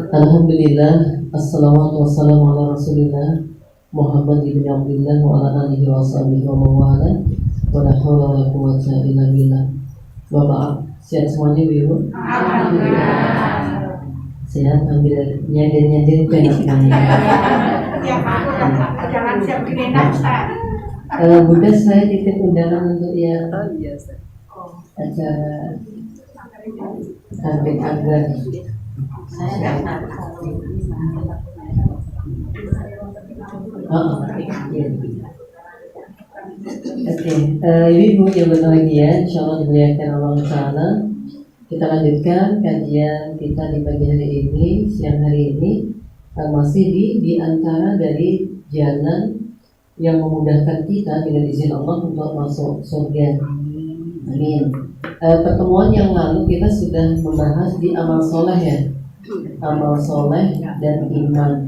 Alhamdulillah, assalatu wassalamu ala rasulillah Muhammad ibn Abdullah wa ala alihi wa sahbihi wa mawala wa la hawla wa la quwwata illa billah. Bapak, sehat semuanya Bu? Alhamdulillah. Sehat, alhamdulillah. Nyadir penak semuanya. Ya Pak, jangan siap digendang Ustaz. Bunda, saya titip undangan untuk yang acara Tabik Agar. Ibu yang berbahagia, insyaallah dimuliakan Allah Ta'ala. Kita lanjutkan kajian kita di pagi hari ini, siang hari ini, masih di antara dari jalan yang memudahkan kita dengan izin Allah untuk masuk surga. Amin. Pertemuan yang lalu kita sudah membahas di amal soleh ya, amal soleh dan iman,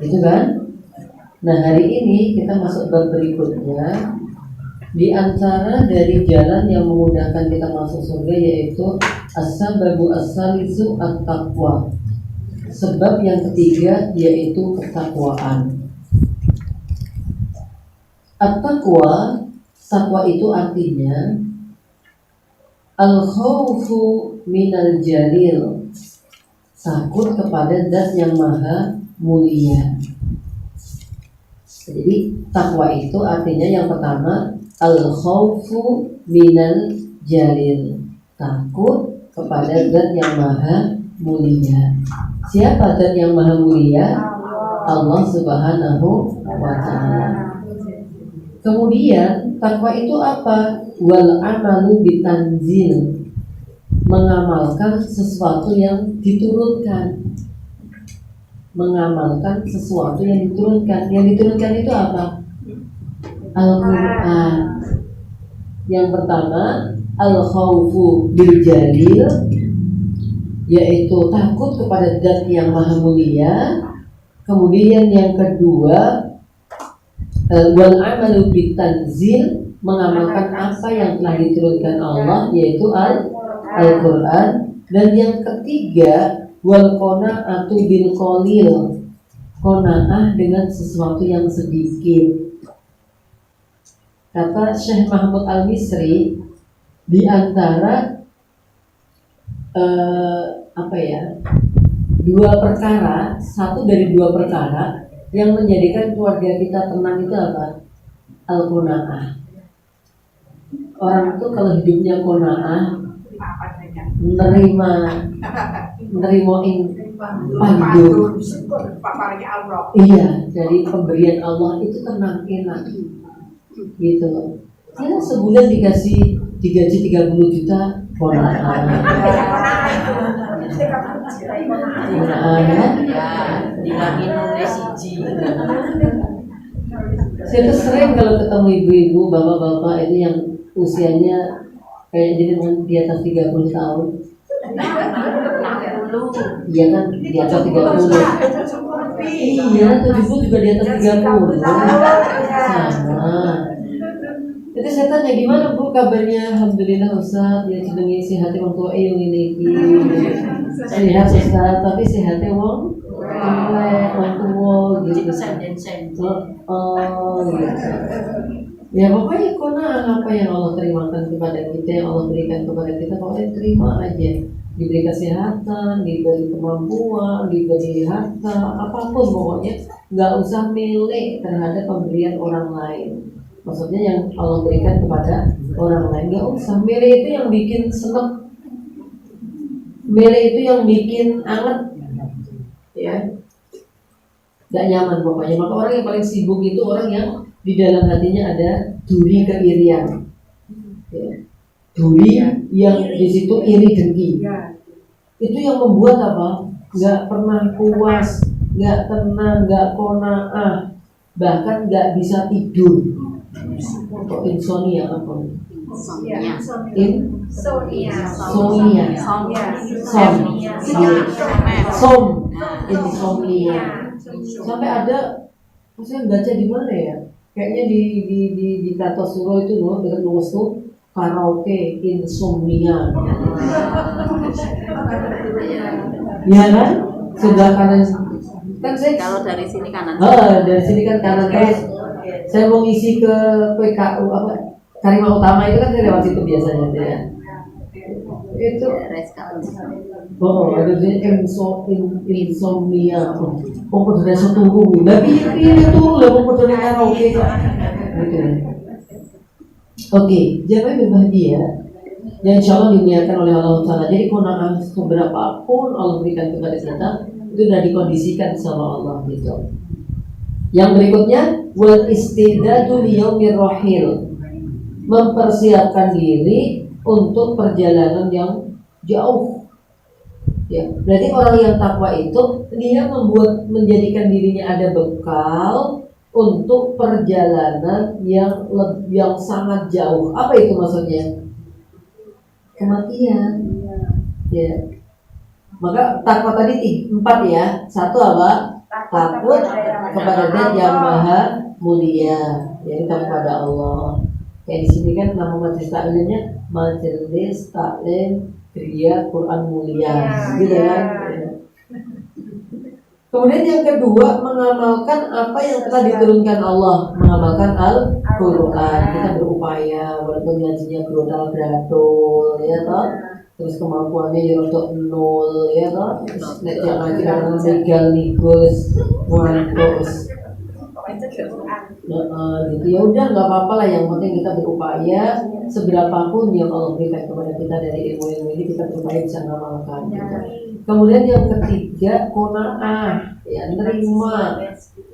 gitu kan? Nah, hari ini kita masuk bab berikutnya. Di antara dari jalan yang memudahkan kita masuk surga yaitu as-sababu as-salisu at-taqwa. Sebab yang ketiga yaitu ketakwaan. At-taqwa, takwa itu artinya al-khawfu minal jalil, takut kepada zat yang maha mulia. Jadi takwa itu artinya yang pertama al-khawfu minal jalil, takut kepada zat yang maha mulia. Siapa zat yang maha mulia? Allah Subhanahu wa ta'ala. Kemudian takwa itu apa? Wal amalu bitanzil, mengamalkan sesuatu yang diturunkan. Mengamalkan sesuatu yang diturunkan. Yang diturunkan itu apa? Al-Quran. Yang pertama al-khawfu bil jalil, yaitu takut kepada zat yang maha mulia. Kemudian yang kedua wal amalu bitanzil, mengamalkan apa yang telah diturunkan Allah, yaitu Al-Quran. Dan yang ketiga wal qanaatu bil qalil, qanaah dengan sesuatu yang sedikit. Kata Syekh Mahmud Al-Misri, di antara dua perkara, satu dari dua perkara yang menjadikan keluarga kita tenang itu apa? Al-qanaah. Orang itu kalau hidupnya qanaah, nerimain pandu. Iya, dari pemberian Allah itu tenang, enak gitu loh. Ya, sebulan digaji 30 juta qanaah. Saya tuh sering kalau ketemu ibu-ibu, bapak-bapak itu yang usianya kayak jadi di atas 30 tahun. Iya kan, di atas 30. Iya, 70 juga di atas 30. Sama. Jadi saya tanya, gimana Bu kabarnya? Alhamdulillah Ustaz, ya jenenge sehate wong tuwa yang ini iki. Sehat Ustaz, tapi sehate wong tuwa gitu. Oh, gitu. Ya pokoknya apa yang Allah terimakan kepada kita, yang Allah berikan kepada kita, pokoknya terima aja. Diberi kesehatan, diberi kemampuan, diberi harta, apapun pokoknya nggak usah milik terhadap pemberian orang lain. Maksudnya yang Allah berikan kepada orang lain, nggak usah. Milih itu yang bikin seneng, milih itu yang bikin anget, ya, nggak nyaman pokoknya. Maka orang yang paling sibuk itu orang yang di dalam hatinya ada duri keirian, ya. Duri yang di situ iri dengki. Itu yang membuat apa? Nggak pernah puas, nggak tenang, nggak qanaah, bahkan nggak bisa tidur. Insomnia apa? Insomnia. Sampai ada, saya baca di mana ya? Kayaknya di Kartosuro itu loh, dekat Luwes tuh, karaoke insomnia. ya kan? Sebelah kanan kan saya Kalau dari sini kanan. dari sini kan kanan terus. Saya mau ngisi ke PKU apa? Kalimat utama itu kan saya lewat situ biasanya ya. Itu ada insomnia. Pokok dari setunggu. Tapi ini tuh lah pokok dari karaoke gitu. Oke, jangan berbahagia. Yang insya Allah diniatkan oleh Allah Taala. Jadi kona'ah seberapa pun Allah berikan kepada kita itu sudah dikondisikan sama Allah gitu. Yang berikutnya wal istidadu liyaumir rahil, mempersiapkan diri untuk perjalanan yang jauh. Ya, berarti orang yang takwa itu dia menjadikan dirinya ada bekal untuk perjalanan yang sangat jauh. Apa itu maksudnya? Kematian. Ya. Maka takwa tadi 4 ya. Satu apa? Takut kepada Zat yang Maha Mulia, yaitu kepada Allah. Kayak di sini kan nama majelis taklimnya Majelis Taklim Kriya Quran Mulia, gitu kan? Kemudian yang kedua, mengamalkan apa yang telah diturunkan Allah, mengamalkan Al-Quran. Kita berupaya walaupun ngajinya gratul, ya toh. Terus kemampuannya ya untuk 0, ya toh. Nek jangan kita legal nigus, ngantos. Gitu ya udah nggak apa-apa lah, yang penting kita berupaya seberapapun yang Allah berikan kepada kita dari ilmu ini kita berupaya bisa mengamalkan. Gitu. Kemudian yang ketiga kona'ah, ya nerima,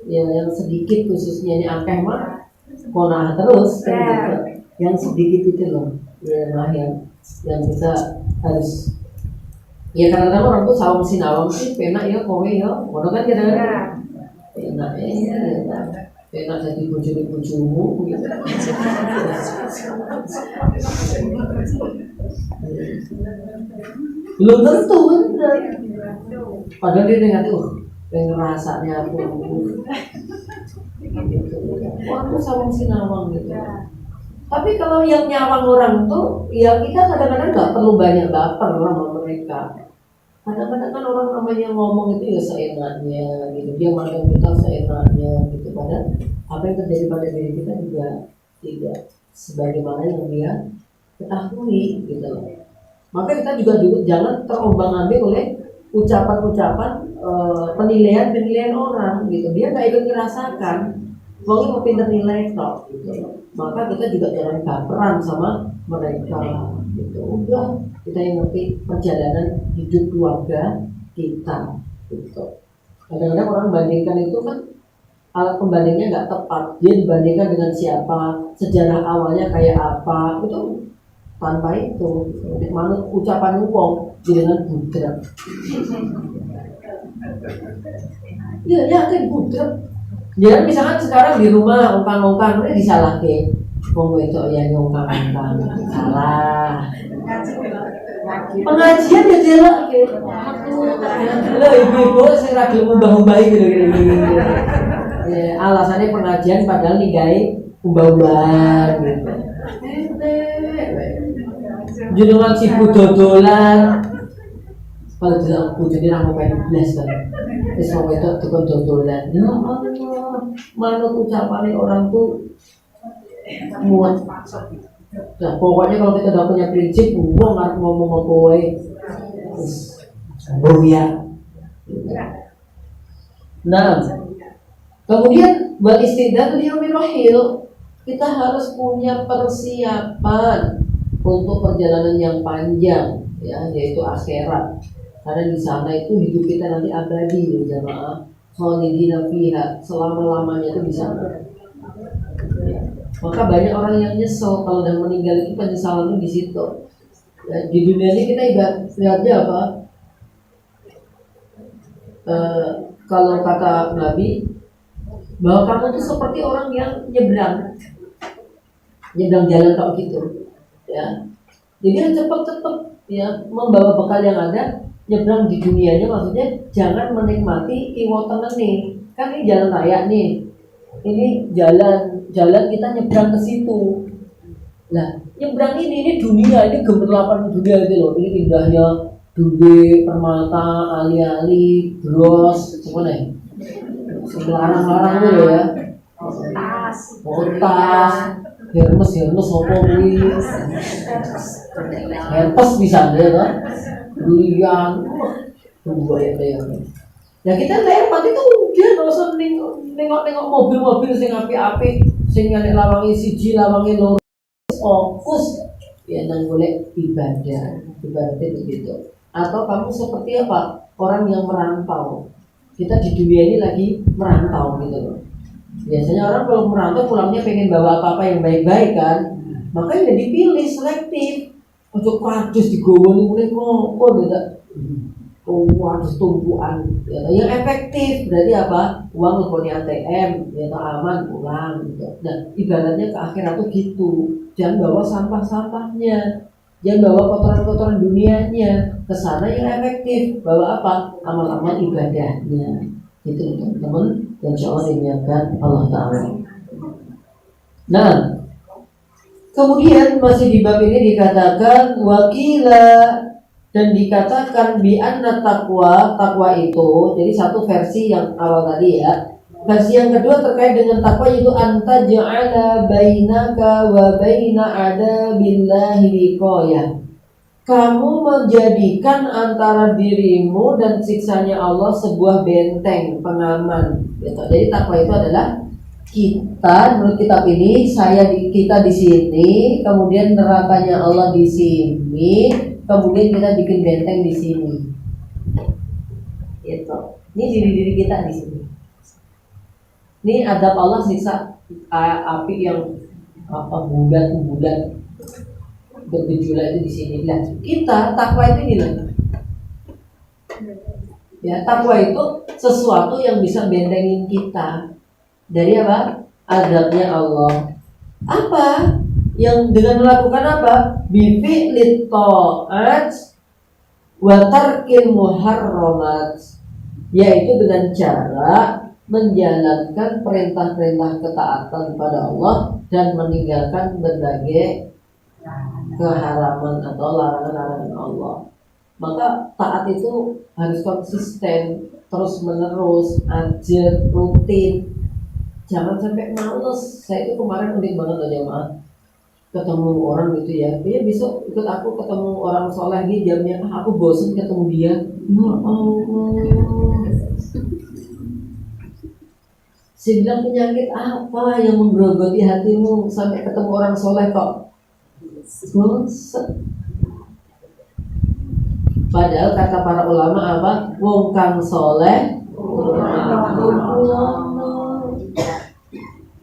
ya yang sedikit khususnya ini akeh mah kona'ah terus kan gitu. Yang sedikit itu loh, ya nah yang kita harus ya kadang-kadang orang tuh sawang sinawang sih penak ya kowe ya, ngono kan kadang-kadang penak ya. Enak jadi bojomu gitu. Belum tentu bener. Padahal dia dengan rasanya aku aku sawang sinawang gitu. Tapi kalau yang nyawang orang tuh ya kita kadang-kadang nggak perlu banyak baper sama mereka. Kadang-kadang kan orang namanya ngomong itu ya seenaknya gitu, dia mandang kita seenaknya gitu, padahal apa yang terjadi pada diri kita juga tidak sebagaimana yang dia ketahui gitu loh. Maka kita juga jangan terombang-ambing oleh ucapan-ucapan penilaian orang gitu, dia nggak ikut merasakan, pokoknya mau pinter nilai toh gitu loh. Maka kita juga jangan baperan sama mereka gitu. Udah kita yang ngerti perjalanan hidup keluarga kita gitu. Kadang-kadang orang bandingkan itu kan alat pembandingnya nggak tepat. Dia dibandingkan dengan siapa, sejarah awalnya kayak apa, itu tanpa itu manut ucapan wong dengan budrak. Ya kan budrak. Jangan misalkan sekarang di rumah ongkang-ongkang ini disalahke. Wong wedok ya ngongkang-ongkang salah. Pengajian ya jelek ya. Lah ibu-ibu sing ra gelem mbah-mbahi gitu. Ya, alasannya pengajian padahal ninggahi umbah-umbahan gitu. Jenengan sibuk dodolan. Kalau tidak bojone ra mau pengen blas kan. Wis wong wedok tukang dodolan. Ya Allah, manut ucapane orang tuh muat. Nah, pokoknya kalau kita udah punya prinsip, gua nggak ngomong apa wae. Boya. Nah, kemudian wal istidad liyaumir rahil, kita harus punya persiapan untuk perjalanan yang panjang, ya, yaitu akhirat. Karena di sana itu hidup kita nanti abadi, ya jamaah. Khalidina fiha, selama-lamanya itu di sana. Ya. Maka banyak orang yang nyesel kalau udah meninggal itu penyesalannya di situ. Ya, di dunia ini kita lihatnya apa? Kalau kata Nabi, bahwa kamu itu seperti orang yang nyebrang jalan kau gitu, ya. Jadi cepet-cepet ya membawa bekal yang ada, nyebrang di dunianya, maksudnya jangan menikmati iwotengan nih. Kan ini jalan raya nih. Ini jalan kita nyebrang ke situ. Nah, nyebrang ini dunia, ini gemerlapan dunia itu loh. Ini indahnya duwe permata ali-ali bros apa nih larang-larang itu ya Tas. tas Hermes apa kuwi Hermes bisa deh kan berlian dua ya kita lewat itu dia nggak usah nengok mobil-mobil sing api-api sing nyanyi lawangi siji lawangi loro fokus ya nang boleh ibadah begitu. Atau kamu seperti apa orang yang merantau, kita di dunia ini lagi merantau gitu loh. Biasanya orang kalau merantau pulangnya pengen bawa apa-apa yang baik-baik kan, makanya dipilih selektif untuk kardus digowoni mulai kok gitu. Harus tumpuan ya, yang efektif berarti apa uang lebih ATM ya aman pulang gitu. Nah ibaratnya ke akhirat tuh gitu, jangan bawa sampah-sampahnya, jangan bawa kotoran-kotoran dunianya ke sana, yang efektif bawa apa amal-amal ibadahnya gitu teman-teman yang insya Allah dimuliakan Allah Ta'ala. Nah kemudian masih di bab ini dikatakan wakila dan dikatakan bi anna takwa itu, jadi satu versi yang awal tadi ya. Versi yang kedua terkait dengan takwa yaitu anta ja'ala bainaka wa baina adabillahi wiqayah. Kamu menjadikan antara dirimu dan siksanya Allah sebuah benteng pengaman. Gitu. Jadi takwa itu adalah kita, menurut kitab ini kita di sini, kemudian nerakanya Allah di sini, kemudian kita bikin benteng di sini. Gitu. Ini diri kita di sini. Ini adab Allah siksa api yang bulat bergejolak itu di sini. Nah, kita takwa itu gini. Ya, takwa itu sesuatu yang bisa bentengin kita dari apa? Adabnya Allah. Apa? Yang dengan melakukan apa? Bifi'lit ta'at wa tarkil muharramat, yaitu dengan cara menjalankan perintah-perintah ketaatan kepada Allah dan meninggalkan berbagai keharaman atau larangan-larangan Allah. Maka taat itu harus konsisten, terus menerus, ajir, rutin. Jangan sampai males. Saya itu kemarin unik banget loh jemaah, ketemu orang gitu ya, dia besok ikut aku ketemu orang soleh di jamnya, aku bosen ketemu dia. Ya Allah, saya bilang penyakit apa yang menggerogoti hatimu sampai ketemu orang soleh kok bosen. Padahal kata para ulama apa, wong kang soleh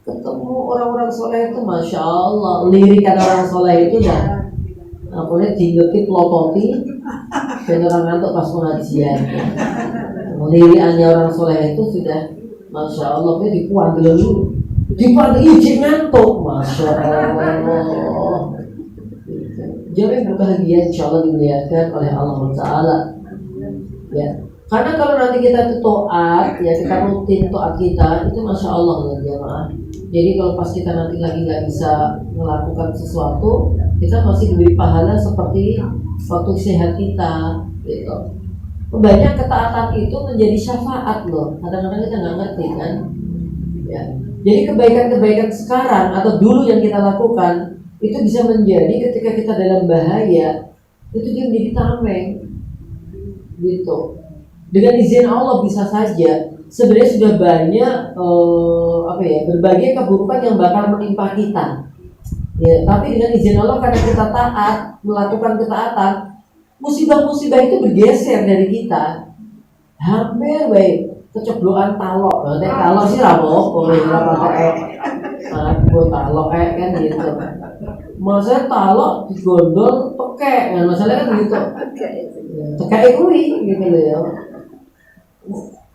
ketemu orang-orang soleh itu masya Allah, lirikan orang soleh itu dah boleh diingetin pelototi dan orang ngantuk pas pengajian. Lirikannya orang soleh itu sudah masya Allah, dia dikuandel izin ngantuk masya Allah. Jadi berbahagia insya Allah dimuliakan oleh Allah Taala. Ya, karena kalau nanti kita itu taat, ya kita rutin taat kita itu masya Allah ya jemaah. Jadi kalau pas kita nanti lagi nggak bisa melakukan sesuatu, kita masih diberi pahala seperti waktu sehat kita, gitu. Banyak ketaatan itu menjadi syafaat loh. Kadang-kadang kita nggak ngerti kan. Ya. Jadi kebaikan-kebaikan sekarang atau dulu yang kita lakukan itu bisa menjadi ketika kita dalam bahaya itu dia menjadi tameng, gitu. Dengan izin Allah bisa saja sebenarnya sudah banyak berbagai keburukan yang bakal menimpa kita. Ya, tapi dengan izin Allah karena kita taat melakukan ketaatan, musibah-musibah itu bergeser dari kita. Hampir baik kecoblokan talok, talok sih rapo, talok kan gitu. Masalah talok digondol pekek, kan masalahnya kan gitu. Pekek kuwi gitu loh ya.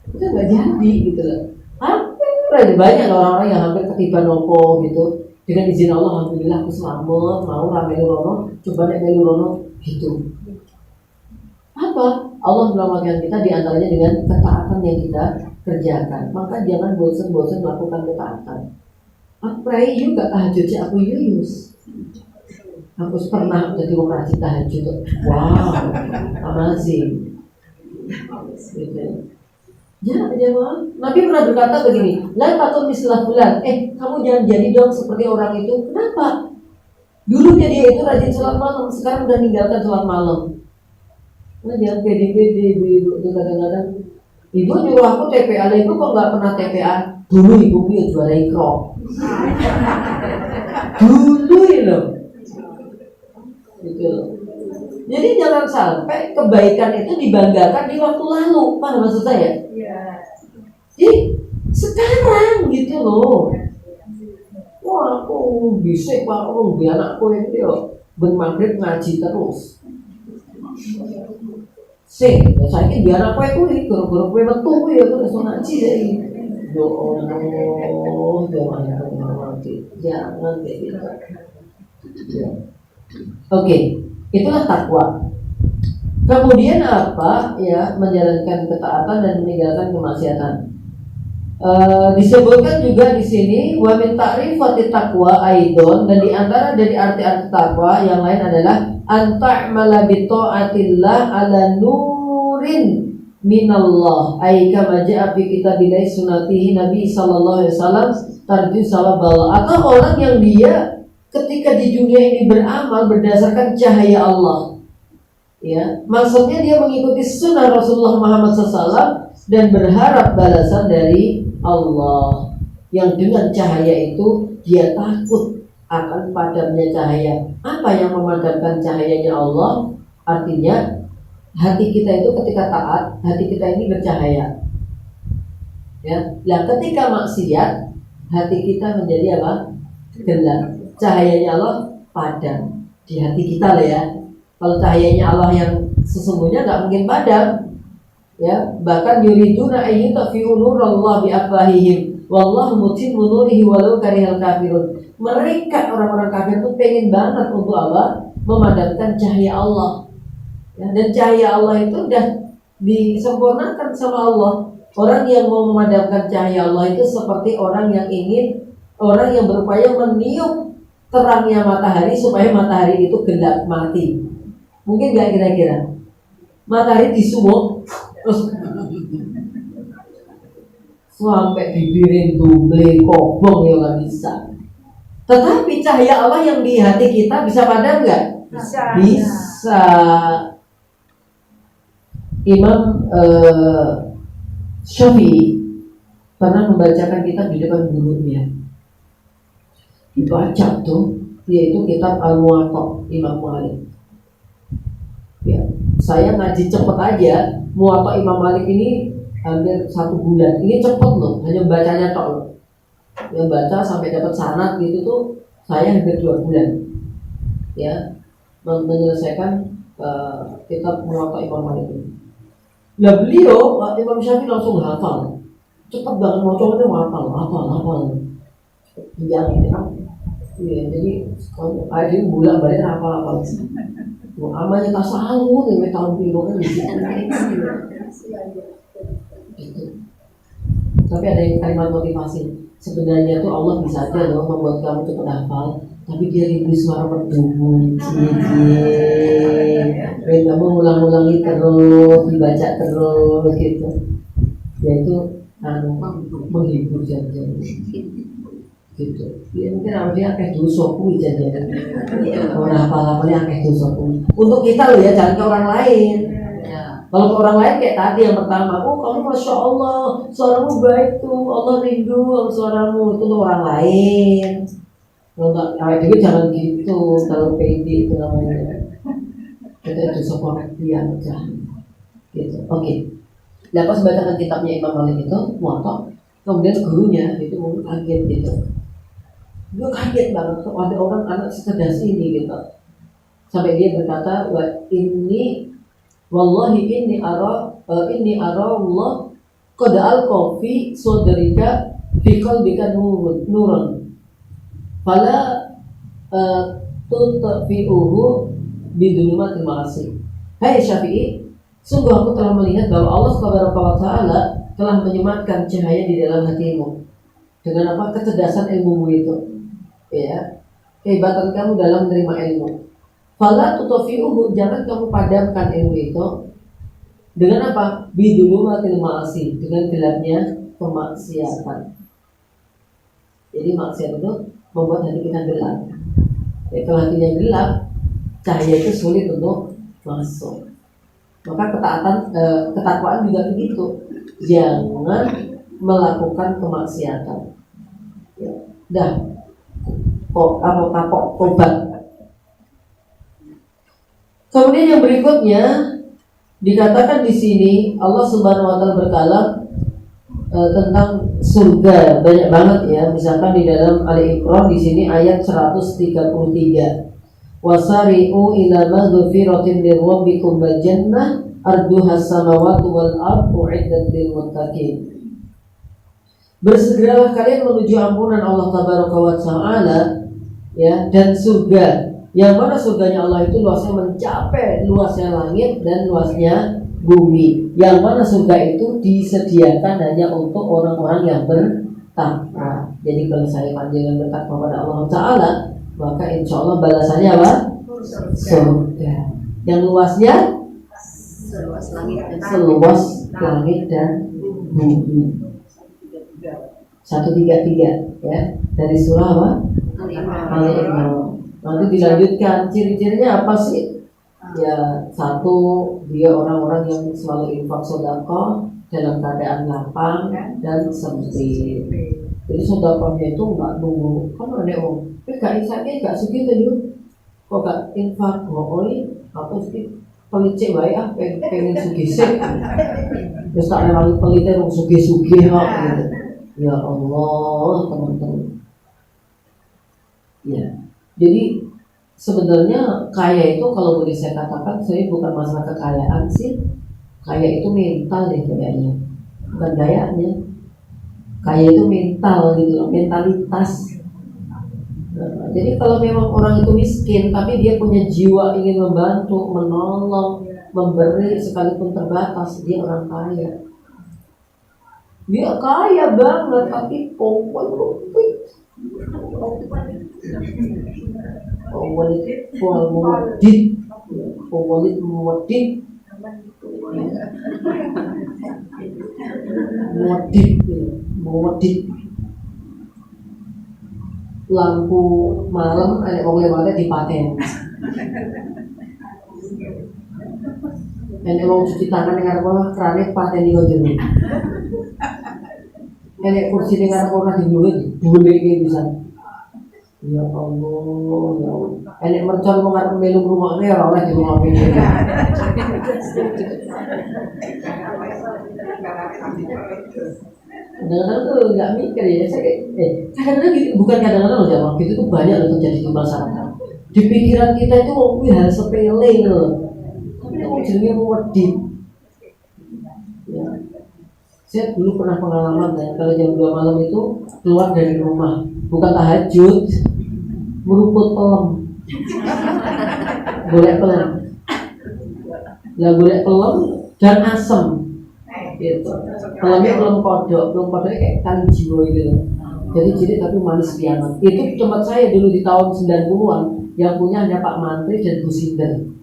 Itu nggak jadi gitu loh. Hampir ada banyak orang-orang yang hampir ketiban nopo gitu. Dengan izin Allah, alhamdulillah aku selamat, mau ramelu rono, coba nek melu rono gitu. Apa? Allah menyelamatkan kita diantaranya dengan ketaatan yang kita kerjakan. Maka jangan bosan-bosan melakukan ketaatan. Aku pray juga tahajudnya aku yuyus. Aku pernah jadi orang rajin tahajud. Wow, amazing. Gitu. Ya, Nabi pernah berkata begini, la takun mislah fulan. Kamu jangan jadi dong seperti orang itu. Kenapa? Dulunya dia itu rajin sholat malam, sekarang udah meninggalkan sholat malam. Nah, jangan pede-pede ibu itu kadang-kadang. Ibu nyuruh aku TPA, ibu kok nggak pernah TPA? Dulu ibu punya juara ikro. Dulu loh. Gitu. Jadi jangan sampai kebaikan itu dibanggakan di waktu lalu, paham maksud saya? Jadi sekarang gitu loh. Wah, aku bisa pak, aku biar anakku itu yo bermaghrib ngaji terus. Saya ini biar anakku itu guru-guru kue metu ya terus ngaji dari. Yo Allah, jangan kayak gitu. Oke, itulah takwa. Kemudian apa? Ya, menjalankan ketaatan dan meninggalkan kemaksiatan. Disebutkan juga di sini wa min ta'rifati taqwa aidon, dan di antara dari arti-arti takwa yang lain adalah anta'mala bi ta'atillah ala nurin minallah ay kama ja'a fi kitabillah sunnatihi Nabi sallallahu alaihi wasallam tarju sawabal, atau orang yang dia ketika di dunia ini beramal berdasarkan cahaya Allah, ya, maksudnya dia mengikuti sunnah Rasulullah Muhammad SAW dan berharap balasan dari Allah, yang dengan cahaya itu dia takut akan padamnya cahaya. Apa yang memadamkan cahayanya Allah? Artinya hati kita itu ketika taat, hati kita ini bercahaya, ya. Nah, ketika maksiat, hati kita menjadi apa? Gelap. Cahayanya Allah padam di hati kita lah ya. Kalau cahayanya Allah yang sesungguhnya nggak mungkin padam, ya. Bahkan yuriduna ayyutfi'u nurallah bi afwahihim wallahu mutimmu nurihi walau karihal kafirun. Mereka orang-orang kafir itu pengen banget untuk apa? Memadamkan cahaya Allah, ya. Dan cahaya Allah itu udah disempurnakan sama Allah. Orang yang mau memadamkan cahaya Allah itu seperti orang yang berupaya meniup terangnya matahari supaya matahari itu gelap mati. Mungkin gak kira-kira matahari disuwuk terus sampai bibirin double kobong ya nggak bisa. Tetapi cahaya Allah yang di hati kita bisa padam nggak? Bisa. Imam Syafi'i pernah membacakan kitab di depan gurunya. Dibaca tuh, yaitu kitab Al-Muwatta Imam Malik. Ya, saya ngaji cepet aja. Muwatta Imam Malik ini hampir 1 bulan. Ini cepet loh, hanya bacanya tok loh. Ya, baca sampai dapat sanad gitu tuh saya hampir 2 bulan. Ya, menyelesaikan kitab Muwatta Imam Malik ini. Nah, beliau Imam Syafi'i langsung hafal. Cepat banget bacanya, hafal. Yang ini kan. Iya, jadi kalau ada yang bulan balik apa sih? Amanya tak salut, ya tahun biru kan gitu. Tapi ada yang kalimat motivasi. Sebenarnya tuh Allah bisa aja loh membuat kamu cepat hafal, tapi dia rindu suara merdu, dan kamu ulang-ulangi terus, dibaca terus gitu. Yaitu menghibur jam-jam. Gitu. Ya mungkin dia akeh dosaku jajan. Orang apa-apanya akeh dosaku. Untuk kita loh ya, jangan ke orang lain. Ya. Kalau ke orang lain kayak tadi yang pertama, kamu masya Allah, suaramu baik tuh, Allah rindu suaramu, itu tuh orang lain. Kalau nggak, jadi jangan gitu, kalau pede itu namanya. Kita dosa pengertian jangan. Gitu. Oke. Lepas bacakan kitabnya Imam Malik itu, Muwatta, kemudian gurunya itu mungkin kaget gitu. Dia kaget banget kok ada orang anak secerdas ini gitu. Sampai dia berkata, wallahi inni ara Allah qad alqa fi sadrika fi qalbika nurun fala tutfi'uhu bidulumatil ma'asi. Hai Syafi'i, sungguh aku telah melihat bahwa Allah Subhanahu wa taala telah menyematkan cahaya di dalam hatimu dengan apa? Kecerdasan ilmumu itu. Ya, kehebatan kamu dalam menerima ilmu. Fala tutofiuhu, jangan kamu padamkan ilmu itu dengan apa? Bidulumatil ma'asi, dengan gelapnya kemaksiatan. Jadi maksiat itu membuat hati kita gelap. Kalau hatinya gelap, cahaya itu sulit untuk masuk. Maka ketakwaan juga begitu. Jangan melakukan kemaksiatan. Dah, kapok tobat. Kemudian yang berikutnya dikatakan di sini Allah Subhanahu wa taala berkalam tentang surga banyak banget ya. Misalkan di dalam Ali Imran di sini ayat 133. Wasari'u ila maghfiratin min rabbikum wa jannah arduha samawati wal ardu 'iddat lil muttaqin. Bersegeralah kalian menuju ampunan Allah Tabaraka wa taala ya, dan surga. Yang mana surganya Allah itu luasnya mencapai luasnya langit dan luasnya bumi. Yang mana surga itu disediakan hanya untuk orang-orang yang bertakwa. Jadi kalau saya panjang bertakwa kepada Allah Ta'ala, maka insya Allah balasannya apa? Surga. Yang luasnya seluas langit dan bumi. 133 ya, dari surah apa? Al-Imran. Nanti dilanjutkan ciri-cirinya apa sih? Ya, satu, dia orang-orang yang selalu infak sedekah dalam keadaan lapang dan sempit. Jadi sedekahnya itu nggak nunggu, kan ada orang, gak isaknya gak segitu yuk, kok gak infak, apa sih pelicik wae pengen sugisik, terus tak ada lagi pelicik mau sugih-sugih kok gitu. Ya Allah teman-teman. Ya. Jadi sebenarnya kaya itu kalau boleh saya katakan, saya bukan masalah kekayaan sih. Kaya itu mental deh kayaknya, bukan gayanya. Kaya itu mental gitu loh, mentalitas. Nah, jadi kalau memang orang itu miskin tapi dia punya jiwa ingin membantu, menolong, memberi sekalipun terbatas, dia orang kaya. Dia kaya banget tapi modit lampu malam ada wong lewatnya dipaten. Nek wong cuci tangan dengan apa kerannya paten di jero. Nek kursi dengan apa di dulu iki bisa. Ya Allah, ya Allah. Nek mercon mau ngarep melu rumahne ora oleh di rumah pinggir. Kadang-kadang tuh nggak mikir ya, kadang-kadang gitu, bukan kadang-kadang loh jamaah, itu tuh banyak loh terjadi di masyarakat. Di pikiran kita itu hal sepele loh, tapi itu jadinya wedit. Ya. Saya dulu pernah pengalaman ya, kalau jam 2 malam itu keluar dari rumah, bukan tahajud, meruput pelem, golek pelem, golek pelem dan asem. Gitu. Pelemnya belum kodok kayak kali jiwa gitu. Jadi cilik tapi manis piano. Itu tempat saya dulu di tahun 90-an yang punya hanya Pak Mantri dan Bu Sinten.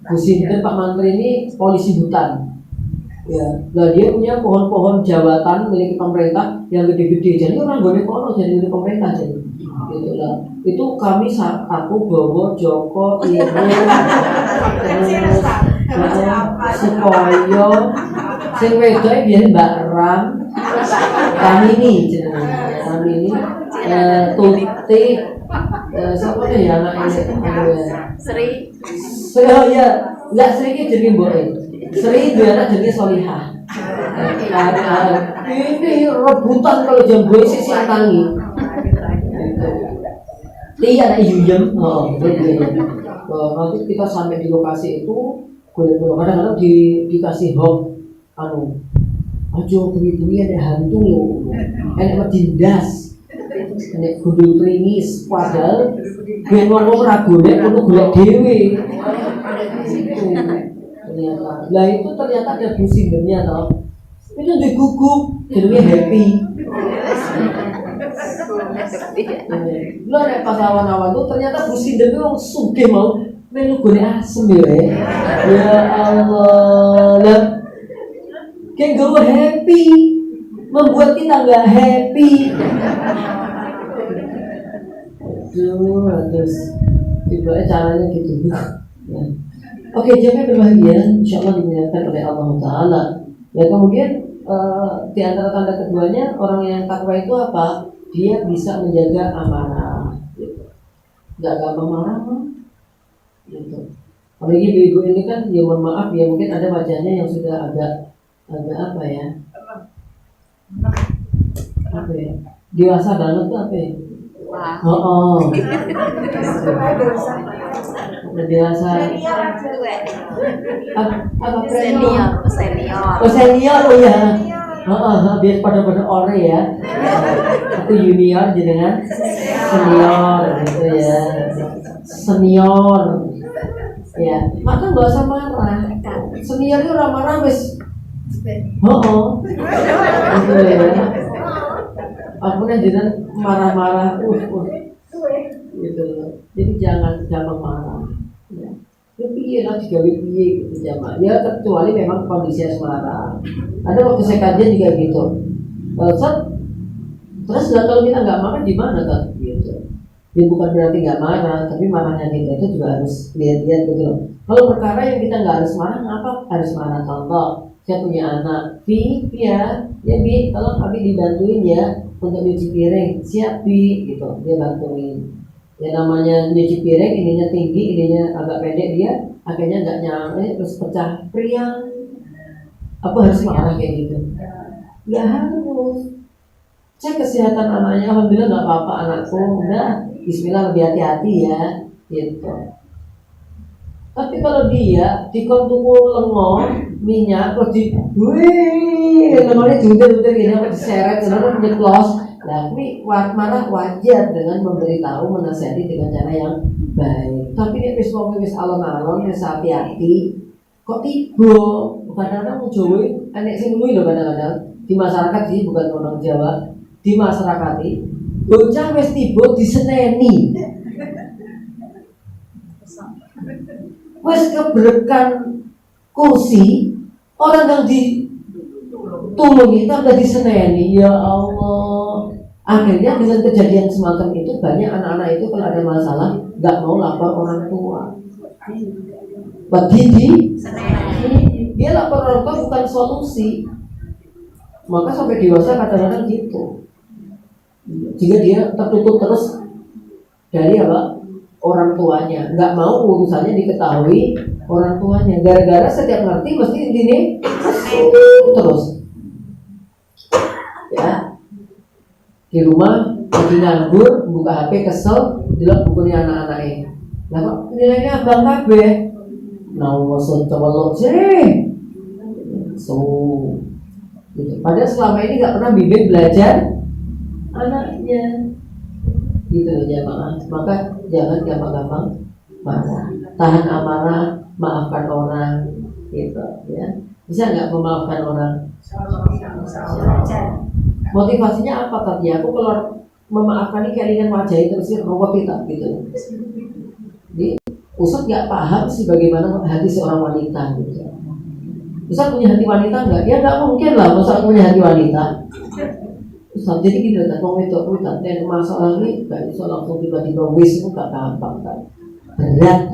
Bu Sinten Pak Mantri ini polisi hutan. Ya, nah dia punya pohon-pohon jabatan milik pemerintah yang gede-gede. Jadi orang boleh kono jadi milik pemerintah jadi. Gitu lah. Itu kami aku Bowo, Joko, Ibu, Sukoyo, sing wedok biyen Mbak Ram, kami ini Tuti, siapa nih ya anak ini? Sri. Oh iya, enggak Sri ini jadi mboke. Sri dia anak jadi Solihah. Ini rebutan kalau jam boy sih tangi. Iya ada Yuyem, nanti kita sampai di lokasi itu, kadang-kadang dikasih hok, ajo beri ada hantu loh, enak tindas, enak gundul tringis, padahal gue ngomong ragone untuk gulak dewi, ternyata, lah itu ternyata ada busingernya toh, itu digugup, jadinya happy. Lo nek pas awan-awan tuh ternyata Bu Sinder wong sugih mau melu gone asem ya Allah lah kayak gue happy membuat kita nggak happy. Terus tiba caranya gitu ya. Oke, jamnya berbahagia insya Allah dimuliakan oleh Allah Ta'ala. Ya kemudian di antara tanda keduanya orang yang takwa itu apa? Dia bisa menjaga amarah gitu. Gak gampang marah gitu. Apalagi ibu-ibu ini kan ya mohon maaf ya mungkin ada wajahnya yang sudah agak apa ya dewasa banget tuh apa ya? Udah dewasa apa senior oh ya biar pada ore ya itu junior jenengan senior gitu ya senior ya maka nggak usah marah senior itu orang marah wis gitu ya aku nih jangan marah-marah gitu loh. Jadi jangan marah ya. Piye lah digawe piye gitu jamaah. Ya kecuali memang kondisi asmara. Ada waktu saya kajian juga gitu. Terus kalau kita nggak marah gimana kan gitu. Ya bukan berarti nggak marah, tapi marahnya kita itu juga harus lihat-lihat gitu loh. Kalau perkara yang kita nggak harus marah, ngapa harus marah? Contoh, saya punya anak, Bi ya Bi, tolong Abi dibantuin ya untuk nyuci piring, siap Bi gitu, dia bantuin. Ya namanya nyuci piring, ininya tinggi, ininya agak pendek dia, akhirnya nggak nyampe, terus pecah priang. Apa harus marah kayak gitu? Nggak harus. Cek kesehatan anaknya, alhamdulillah nggak apa-apa anakku, udah Bismillah lebih hati-hati ya, gitu. Tapi kalau dia dikontuku lengo minyak, terus lengonya juder gini, apa diseret, lengo nyeklos. Nah, ini marah wajar dengan memberitahu, menasihati dengan cara yang baik. Tapi ini wis alon-alon, wis hati-hati. Kok tiba? Kadang-kadang Jawa, anek sing luwih lho kadang-kadang di masyarakat sih, bukan orang Jawa, di masyarakat ini, bocah wis tiba diseneni. Wis kebrekan kursi, orang yang ditulungi tambah diseneni, ya Allah. Akhirnya dengan kejadian semacam itu banyak anak-anak itu kalau ada masalah nggak mau lapor orang tua. Bagi dia lapor orang tua bukan solusi. Maka sampai dewasa kadang-kadang gitu. Jika dia tertutup terus dari apa? Orang tuanya, nggak mau urusannya diketahui orang tuanya. Gara-gara setiap ngerti mesti ini terus. Ya, di rumah lagi nganggur, buka HP kesel, delok bukunya anak-anaknya. Lah kok nilainya abang kabeh? Nah, wasot cowok sih. So, gitu. Padahal selama ini nggak pernah bimbing belajar anaknya. Gitu loh jamaah. Maka jangan gampang-gampang marah. Tahan amarah, maafkan orang, gitu ya. Bisa nggak memaafkan orang? Motivasinya apa tadi? Aku kalau memaafkan ini keinginan wajah itu mesti robot kita gitu. Jadi Ustaz nggak paham sih bagaimana hati seorang wanita gitu. Ustaz punya hati wanita nggak? Ya nggak mungkin lah Ustaz punya hati wanita. Ustaz jadi gitu kan, mau itu Ustaz dan masalah ini nggak bisa langsung tiba-tiba wis itu nggak gampang kan? Berat.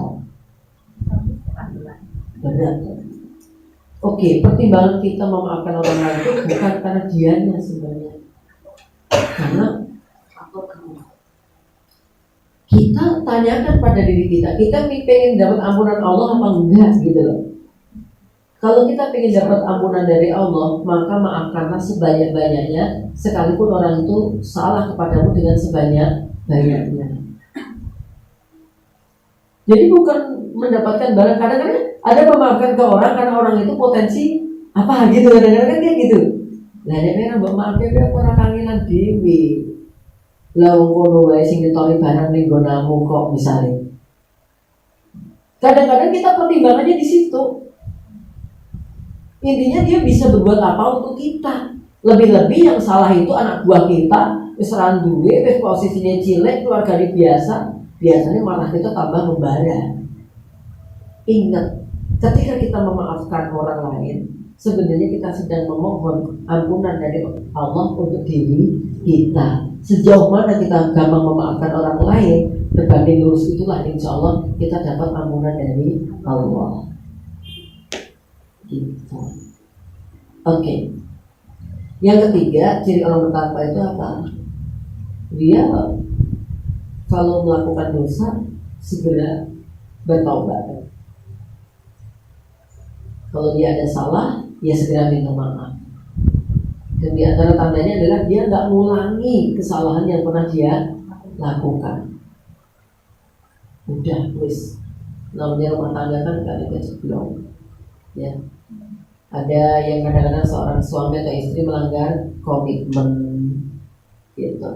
Oke, pertimbangan kita memaafkan orang lain itu bukan karena dianya sebenarnya, karena kita tanyakan pada diri kita pengen dapat ampunan Allah apa enggak gitu loh. Kalau kita pengen dapat ampunan dari Allah, maka maafkanlah sebanyak-banyaknya, sekalipun orang itu salah kepadamu dengan sebanyak-banyaknya. Jadi bukan mendapatkan balas. Kadang-kadang ada memaafkan ke orang karena orang itu potensi apa gitu, kadang-kadang kan kayak gitu. Lah nek ora mbok maafke kowe ora kangenan dhewe. Lah wong kono wae sing ditoli barang ning nggonamu kok misale. Kadang-kadang kita pertimbangannya di situ. Intinya dia bisa berbuat apa untuk kita. Lebih-lebih yang salah itu anak buah kita, wis ra duwe, wis posisinya cilik, keluargane biasanya malah kita tambah membara. Ingat, ketika kita memaafkan orang lain, sebenarnya kita sedang memohon ampunan dari Allah untuk diri kita. Sejauh mana kita gampang memaafkan orang lain, berbanding lurus itulah insya Allah kita dapat ampunan dari Allah. Gitu. Oke. Yang ketiga, ciri orang bertakwa itu apa? Dia kalau melakukan dosa segera bertobat. Kalau dia ada salah, ya segera minta maaf. Dan di antara tandanya adalah dia nggak mengulangi kesalahan yang pernah dia lakukan. Udah, wis. Namanya rumah tangga kan nggak ada sebelum. Ya. Ada yang kadang-kadang seorang suami atau istri melanggar komitmen, gitu.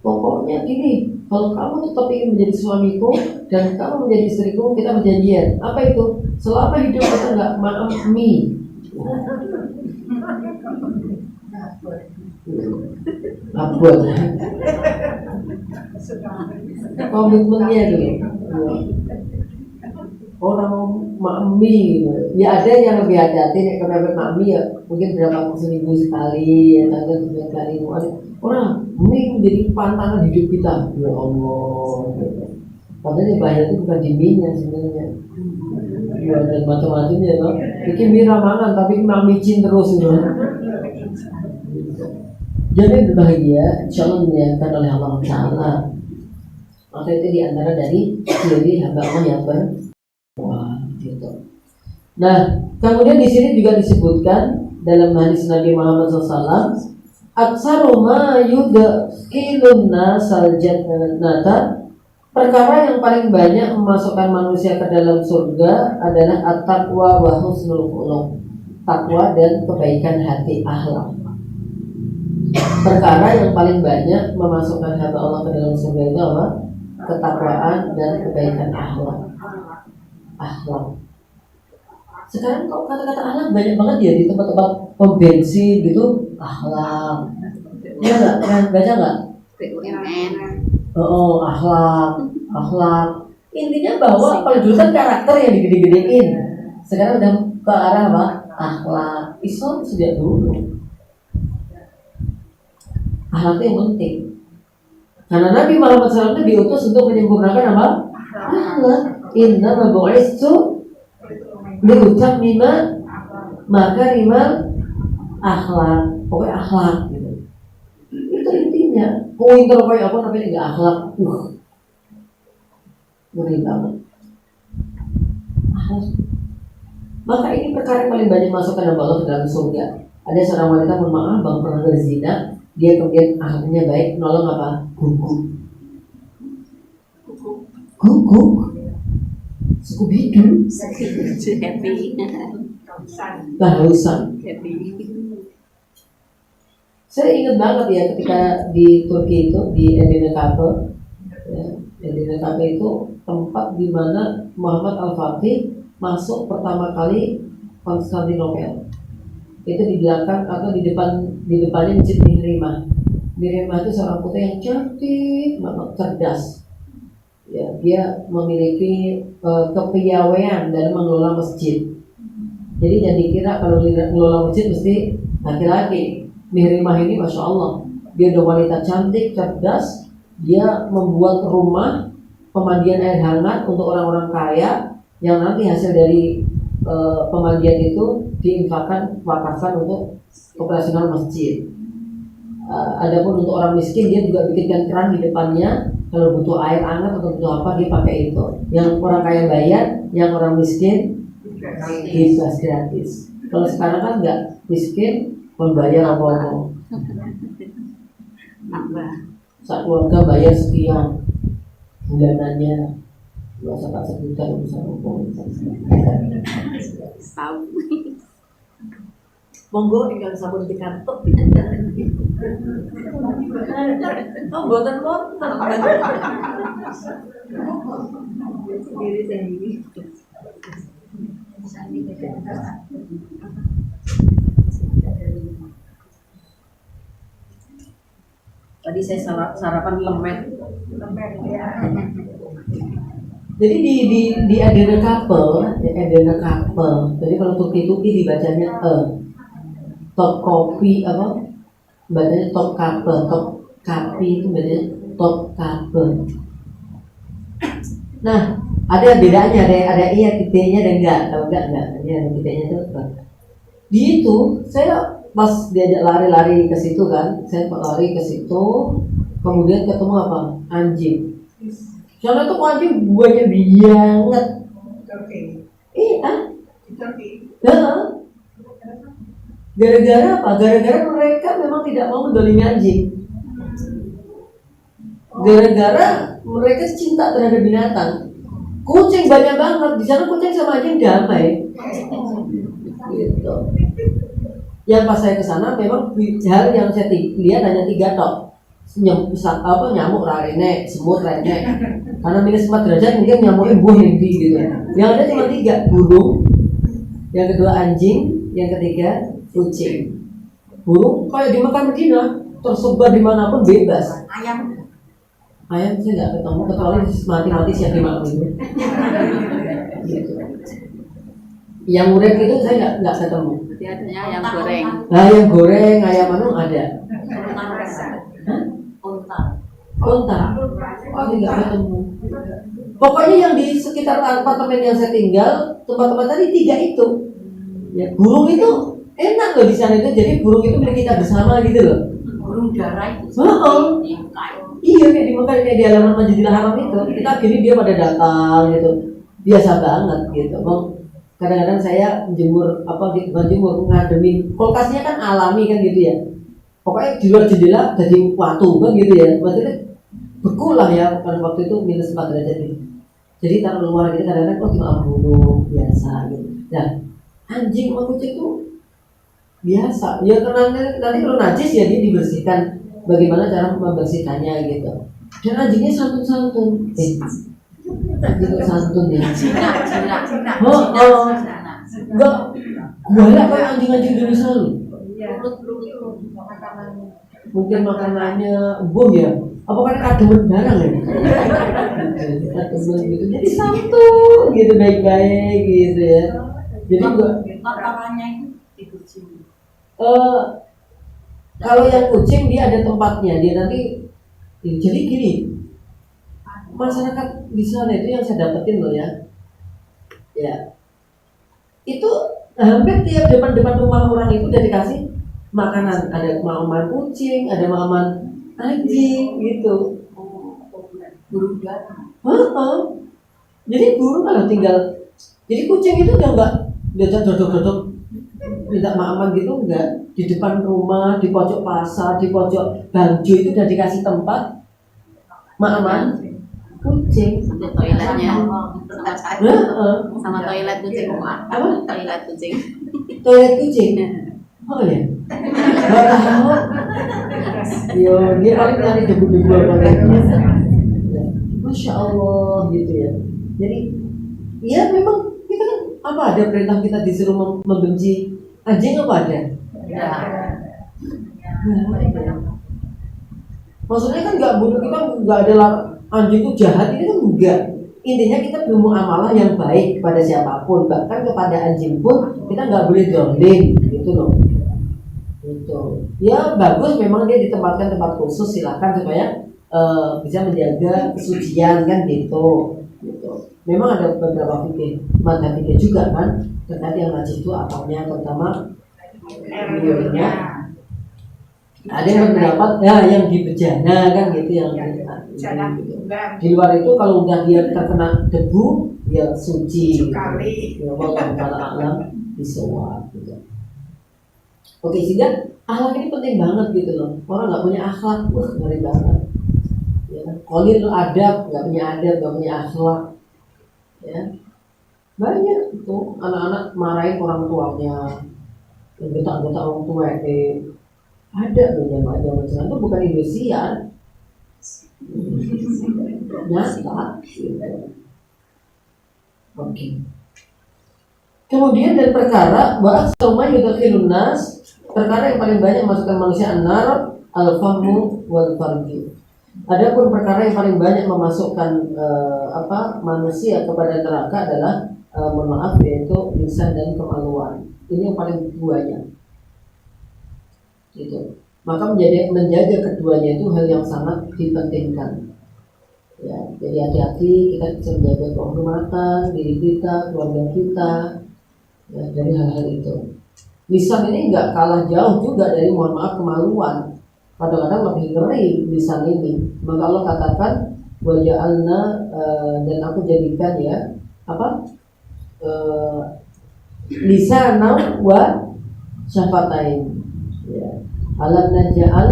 Pokoknya gini, kalau kamu tetap ingin menjadi suamiku dan kamu menjadi istriku, kita berjanjian. Apa itu? Selama hidup kita nggak maafmi. Abot. Komitmennya gitu. Orang maafmi, ya ada yang lebih hati-hati nih kalau maafmi ya mungkin berapa seminggu sekali, atau 3 kali. Orang ini menjadi pantangan hidup kita, ya Allah. Padahal bahaya itu bukan diminya sebenarnya. Ya, dan macam-macamnya loh. Bikin mira mangan tapi mamicin terus gitu. Jadi berbahagia, insya Allah dimuliakan oleh Allah Taala. Maka itu diantara dari ciri hamba Allah yang bertakwa, gitu. Nah, kemudian di sini juga disebutkan dalam hadis Nabi Muhammad SAW, aksaru ma yudkhilun nasal jannata, perkara yang paling banyak memasukkan manusia ke dalam surga adalah at-taqwa wa husnul khuluq, takwa dan kebaikan hati, akhlak. Perkara yang paling banyak memasukkan hamba Allah ke dalam surga itu apa? Ketakwaan dan kebaikan akhlak. Akhlak. Sekarang kok kata-kata akhlak banyak banget ya di tempat-tempat pom bensin gitu, akhlak. Iya nggak? Pernah baca nggak? Oh, akhlak. Intinya bahwa kalau dulu kan karakter yang digede-gedein, sekarang udah ke arah apa? Akhlak. Islam sejak dulu. Akhlak itu yang penting. Karena Nabi Muhammad SAW diutus untuk menyempurnakan apa? Akhlak. Inna mabu'istu liutammima makarimal akhlak. Pokoknya akhlak gitu. Itu intinya. Pointer kayak apa tapi enggak akhlak. Ngeri banget. Akhlak. Maka ini perkara yang paling banyak masukkan hamba Allah ke dalam surga. Ada seorang wanita, mohon maaf, bang pernah berzina, dia kemudian akhlaknya baik, nolong apa? Guguk. Scooby-Doo. Barusan. Saya ingat banget ya ketika di Turki itu di Edirne Cafe, ya, Edirne Cafe itu tempat di mana Muhammad Al-Fatih masuk pertama kali Konstantinopel. Itu di belakang atau di depannya Masjid Mihrimah. Mihrimah itu seorang putri yang cantik banget, cerdas. Ya, dia memiliki kepiawaian dalam mengelola masjid. Jadi jangan dikira kalau mengelola masjid mesti laki-laki. Mihrimah ini masya Allah, dia udah wanita cantik, cerdas. Dia membuat rumah pemandian air hangat untuk orang-orang kaya yang nanti hasil dari pemandian itu diinfakkan, wakafkan untuk operasional masjid. Adapun untuk orang miskin dia juga bikinkan keran di depannya. Kalau butuh air hangat atau butuh apa dia pakai itu. Yang orang kaya bayar, yang orang miskin bebas gratis. Kalau sekarang kan nggak, miskin membayar apa-apa. Saat keluarga bayar sekian bulanannya, nggak usah tak sebutan urusan umum. Monggo ingkang sampun dikantuk oh boten sendiri. Tadi Tadi saya sarapan lemet. Lembek ya. Jadi di Adena Couple, jadi kalau tuki dibacanya top kopi apa? Bacanya top couple, top kapi itu bacanya top couple. Nah, ada bedanya, ada iya titiknya dan enggak. Kalau enggak, ini ada titiknya itu. Di itu saya pas diajak lari ke situ kan, saya lari ke situ, kemudian ketemu apa? Anjing. Soalnya tuh anjing banyak banget. Oke. Iya. Oke. Gara-gara apa? Gara-gara mereka memang tidak mau mendolimi anjing. Gara-gara mereka cinta terhadap binatang. Kucing banyak banget di sana, kucing sama anjing damai. Gitu. Yang pas saya ke sana memang hal yang saya lihat hanya 3 tok. Nyamuk rene, semut rene. Karena minus 4 derajat mungkin nyamuknya buih gitu. Yang ada cuma 3, burung, yang kedua anjing, yang ketiga kucing. Burung kayak di Mekah Madinah tersebar dimanapun bebas. Ayam saya nggak ketemu, kecuali mati siap dimakan itu. Gitu. Yang urip itu saya nggak ketemu. Berarti adanya ayam goreng. Nah, ayam goreng, ayam anu ada. Unta. Oh, nggak ketemu. Pokoknya yang di sekitar apartemen yang saya tinggal, tempat-tempat tadi 3 itu. Ya, burung itu enak loh di sana itu. Jadi burung itu milik kita bersama gitu loh. Burung darah itu. Iya, kayak di Mekah, kayak di halaman Masjidil Haram itu. Kita gini dia pada datang gitu. Biasa banget gitu. Bang, kadang-kadang saya jemur ngademin kulkasnya kan alami kan gitu ya. Pokoknya di luar jendela jadi watu kan gitu ya. Maksudnya beku lah ya, pada waktu itu minus 4 derajat ini. Jadi taruh luar gitu kadang-kadang cuma burung biasa gitu. Nah, anjing sama kucing itu biasa. Ya karena nanti kalau najis ya dia dibersihkan. Bagaimana cara membersihkannya gitu. Dan anjingnya santun-santun. Gitu santun ya. Cina. Enggak. Banyak kayak anjing-anjing Indonesia lu. Mungkin makanannya buah ya. Apa kan kademen barang ya? Kademen gitu. Jadi santun gitu, baik-baik gitu ya. Jadi enggak. Makanannya itu di kucing. Kalau yang kucing dia ada tempatnya, dia nanti jadi gini, masyarakat di sana itu yang saya dapetin loh ya, itu hampir tiap depan rumah orang itu udah dikasih makanan, ada makanan kucing, ada makanan anjing gitu. Burung darah. Jadi burung kalau tinggal, jadi kucing itu udah nggak dodok minta makanan gitu enggak. Di depan rumah, di pojok pasar, di pojok bangjo itu udah dikasih tempat makanan kucing. Toiletnya sama toilet kucing. Apa? Toilet kucing. Toilet kucing. Oh ya. Yo, dia paling nyari debu-debu apa. Masya Allah gitu ya. Jadi, ya memang kita kan apa ada perintah kita disuruh membenci anjing apa ada? Ya. Maksudnya kan nggak boleh, kita nggak ada anjing itu jahat, ini kan enggak. Intinya kita bermuamalah yang baik kepada siapapun, bahkan kepada anjing pun kita nggak boleh dolim gitu loh. Gitu. Ya bagus memang dia ditempatkan tempat khusus, silakan supaya bisa menjaga kesucian kan gitu. Memang ada beberapa madzhab juga kan terkait yang najis itu apanya, terutama beliaunya. Ada yang berpendapat ya yang di bejana kan gitu, yang gitu. Di luar itu kalau udah dia terkena debu ya suci. Ya Allah alam bisawab gitu. Oke, sehingga akhlak ini penting banget gitu loh. Orang nggak punya akhlak, ngeri banget. Ya, kolil adab, nggak punya adab, nggak punya akhlak. Ya, banyak itu anak-anak marahin orang tuanya, yang getak-getak orang tua itu ada zaman sekarang itu bukan Indosiar, nyata. Gitu. Oke. Kemudian dan perkara bahwa sama yudkhilun nas, perkara yang paling banyak masukkan manusia an-nar al-fahmu wal farju. Adapun perkara yang paling banyak memasukkan manusia kepada neraka adalah mohon maaf, yaitu lisan dan kemaluan. Ini yang paling banyak. Gitu. Maka menjaga keduanya itu hal yang sangat dipentingkan. Ya, jadi hati-hati kita bisa menjaga kehormatan diri kita, keluarga kita, ya, dari hal-hal itu. Lisan ini nggak kalah jauh juga dari mohon maaf kemaluan. Kadang-kadang lebih ngeri lisan ini. Maka Allah katakan waja'alna dan aku jadikan ya lisana wa syafatain. Ya. Alam naj'al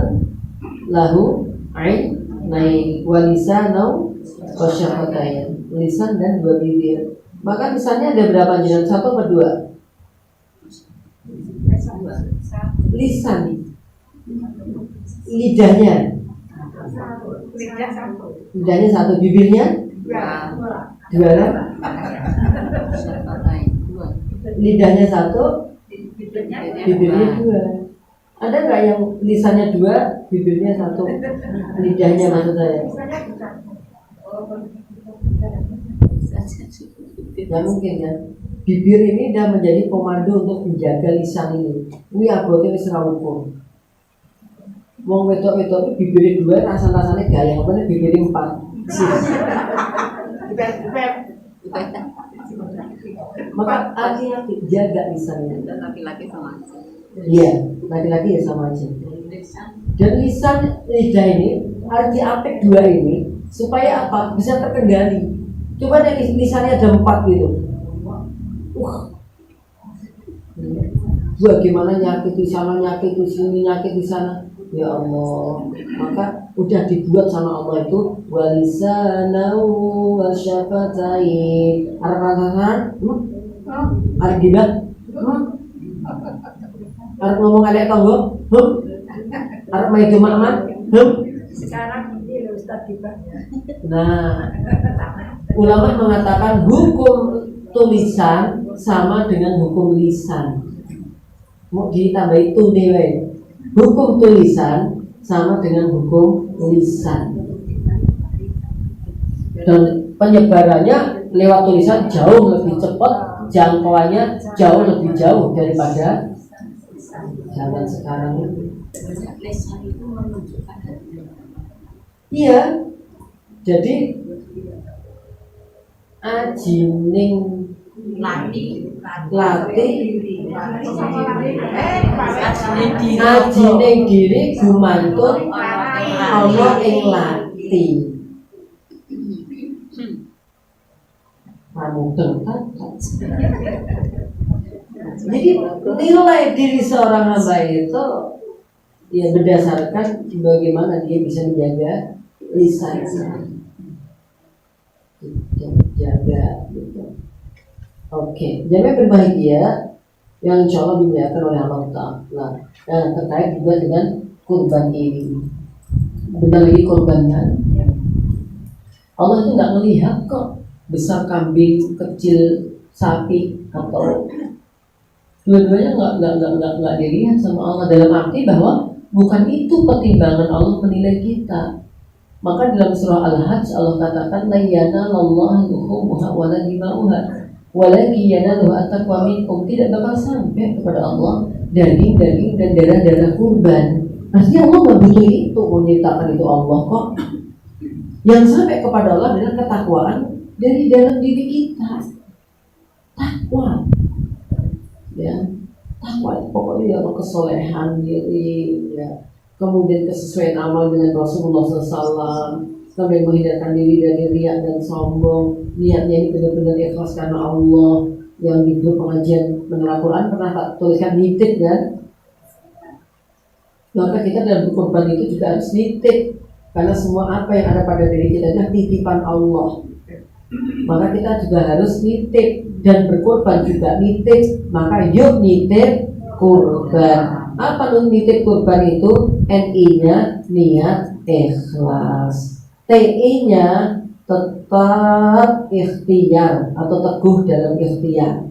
lahu ainain wa lisana wa syafatain. Lisan dan dua bibir. Maka lisannya ada berapa jenis? Satu atau dua? Lisan. Lidahnya satu, bibirnya dua kan? Lidahnya satu, bibirnya dua. Ada nggak yang lisannya dua, bibirnya satu, lidahnya maksud saya? Nggak mungkin ya. Bibir ini dah menjadi komando untuk menjaga lisan ini. Ini abotnya wis ra ukur. Wong wedok-wedok itu bibirnya dua, rasa-rasanya gaya, mana bibirnya empat. Maka artinya jaga lisannya. Dan laki-laki sama aja. Iya, laki-laki ya sama aja. Dan lisan lidah ini harus diapek dua ini supaya apa? Bisa terkendali. Coba deh lisannya ada empat gitu. Bagaimana nyakit di sana, nyakit di sini, nyakit di sana. Ya Allah, maka udah dibuat sama Allah itu walisanahu wa syafatain. Arah-arahan, arah gibah, arah ngomong ada tonggo, arah main kemana, Sekarang ini loh Ustaz Gibah. Nah, ulama mengatakan hukum tulisan sama dengan hukum lisan. Mau ditambahi tunde. Hukum tulisan sama dengan hukum lisan. Dan penyebarannya lewat tulisan jauh lebih cepat, jangkauannya jauh lebih jauh daripada zaman sekarang ini. Lisan itu menunjukkan. Iya. Jadi ajining latih ajining diri gumantun ana ing lati. Jadi nilai diri seorang hamba itu ya berdasarkan bagaimana dia bisa menjaga lisannya. Jaga gitu. Oke, jamaah berbahagia yang insya Allah dimuliakan oleh Allah Ta'ala. Nah, terkait juga dengan kurban ini. Bentar lagi kurbannya. Allah itu nggak melihat kok besar kambing, kecil sapi atau dua-duanya nggak dilihat sama Allah, dalam arti bahwa bukan itu pertimbangan Allah menilai kita. Maka dalam surah Al-Hajj Allah katakan la yanalallaha luhumuha wala dima'uha walakin yanaluhu at-taqwa minkum. Tidak bakal sampai kepada Allah daging-daging dan darah-darah kurban. Artinya Allah nggak butuh itu, menyitakan itu Allah kok. Yang sampai kepada Allah adalah ketakwaan dari dalam diri kita. Takwa, ya, takwa pokoknya ya kesolehan diri, ya. Kemudian kesesuaian amal dengan Rasulullah SAW, kemudian menghindarkan diri dari riya dan sombong. Niatnya ini benar-benar ikhlas karena Allah. Yang di grup pengajian mengenal Quran pernah tak tuliskan nitip kan? Maka kita dalam berkorban itu juga harus nitip, karena semua apa yang ada pada diri kita adalah titipan Allah. Maka kita juga harus nitip, dan berkorban juga nitip. Maka yuk nitip kurban. Apa tuh nitip kurban itu? NI-nya niat ikhlas, TI-nya tetap ikhtiar atau teguh dalam ikhtiar.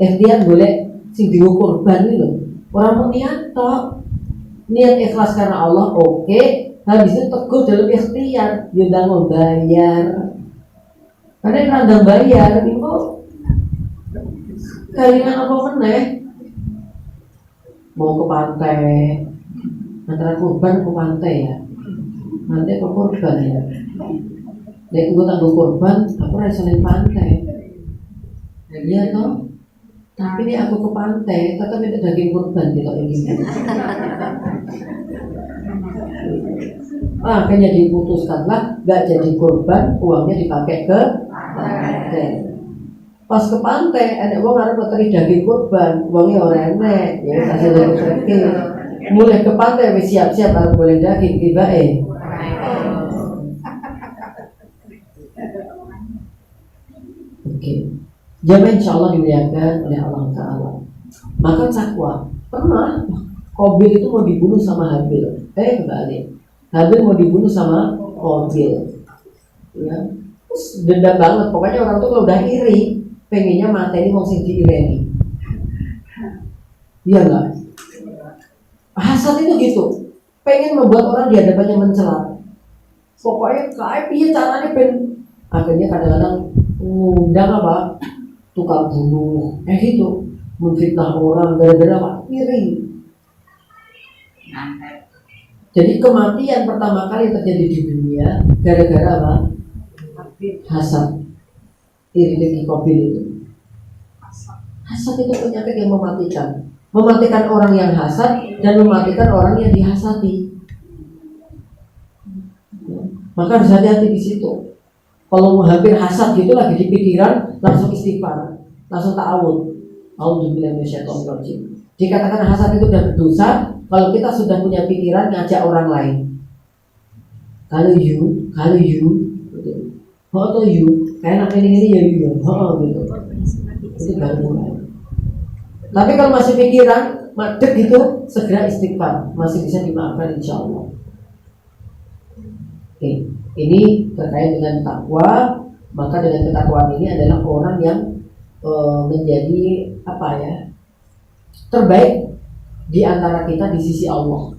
Ikhtiar boleh sing diukur kurban itu. Orang mau niat tok, Niat ikhlas karena Allah, oke. Habis itu teguh dalam ikhtiar, dia udah mau bayar. Karena yang randang bayar, itu kalian apa meneh? Mau ke pantai, antara kurban ke pantai ya. Nanti ke kurban ya. Nek gue tangguh kurban, aku rasa di pantai. Nah iya toh. Tapi ini aku ke pantai, tetap itu daging kurban gitu ini. Makanya diputuskanlah gak jadi kurban, uangnya dipakai ke pantai. Pas ke pantai, ada uang harus materi daging kurban, uangnya orang enek, ya kasih daging terakhir. Mulai ke pantai, wis siap-siap harus boleh daging tiba Oke. Jamaah insya Allah dimuliakan oleh Allah Ta'ala. Maka takwa. Pernah Qabil itu mau dibunuh sama Habil. Kembali Habil mau dibunuh sama Qabil. Ya. Terus dendam banget. Pokoknya orang tuh kalau udah iri, pengennya mateni mau sing diireni. Iya enggak? Hasad itu gitu. Pengen membuat orang di hadapannya mencela. Pokoknya kayak piye caranya akhirnya kadang-kadang ngundang apa? Tukang bunuh, gitu, menfitnah orang gara-gara apa? Iri. Jadi kematian pertama kali terjadi di dunia gara-gara apa? Hasad. Iri dari Qabil itu. Hasad itu penyakit yang mematikan orang yang hasad dan mematikan orang yang dihasati. Maka harus hati-hati di situ. Kalau hampir hasad gitu lagi di pikiran, langsung istighfar, langsung ta'awud. A'udzubillahi minasyaitonir rajim. Dikatakan hasad itu udah berdosa kalau kita sudah punya pikiran ngajak orang lain. Kalau you, gitu. Oh you, kayak anak ini ya you, gitu. Itu baru mulai. Tapi kalau masih pikiran, madek gitu, segera istighfar, masih bisa dimaafkan insya Allah. Oke. Ini terkait dengan takwa. Maka dengan ketakwaan ini adalah orang yang menjadi terbaik di antara kita di sisi Allah.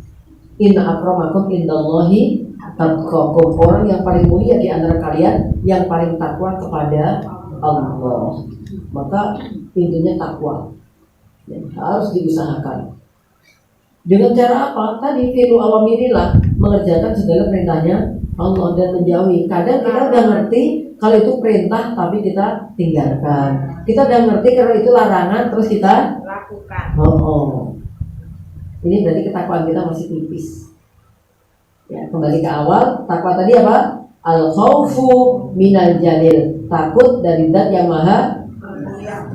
Inna akramakum indallahi atqakum. Orang yang paling mulia di antara kalian yang paling takwa kepada Allah. Maka intinya takwa harus diusahakan. Dengan cara apa? Tadi fi'lu awamirilah, mengerjakan segala perintahnya Allah dan menjauhi. Kadang kita udah ngerti kalau itu perintah tapi kita tinggalkan. Kita udah ngerti kalau itu larangan terus kita lakukan. Ini berarti ketakwaan kita masih tipis. Ya, kembali ke awal, takwa tadi apa? Al-khaufu minal jalil. Takut dari zat yang maha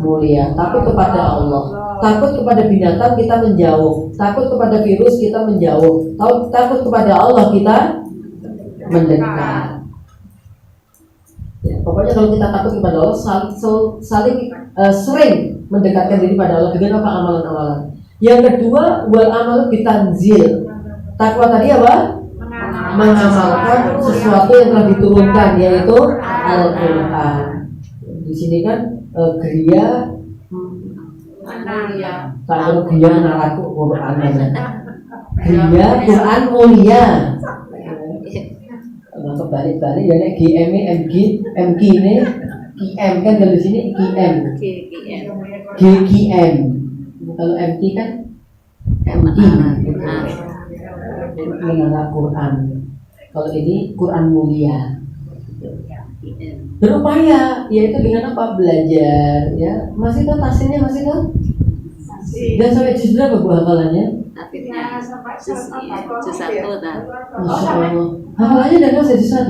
mulia. Takut kepada Allah. Takut kepada binatang kita menjauh. Takut kepada virus kita menjauh. Takut kepada Allah kita mendekat. Ya, pokoknya kalau kita takut kepada Allah saling sering mendekatkan diri pada Allah dengan apa? Amalan-amalan. Yang kedua, wal amalu bitanzil. Takwa tadi apa? Mengamalkan sesuatu yang telah diturunkan, yaitu Al-Quran. Di sini kan geria kalau geria menaraku Quran geria Quran mulia. Kebalik-balik ya nek GM MG ini GM kan dari sini GM. GGM. Kalau MG kan MG. Menara Quran. Kalau ini Quran mulia. Berupaya yaitu dengan apa? Belajar ya. Masih tahu tasnya masih tahu? Dan sampai juz berapa bu hafalannya? Akhirnya juz 1 dan Masya Allah. Hafalannya dari mana juz 1?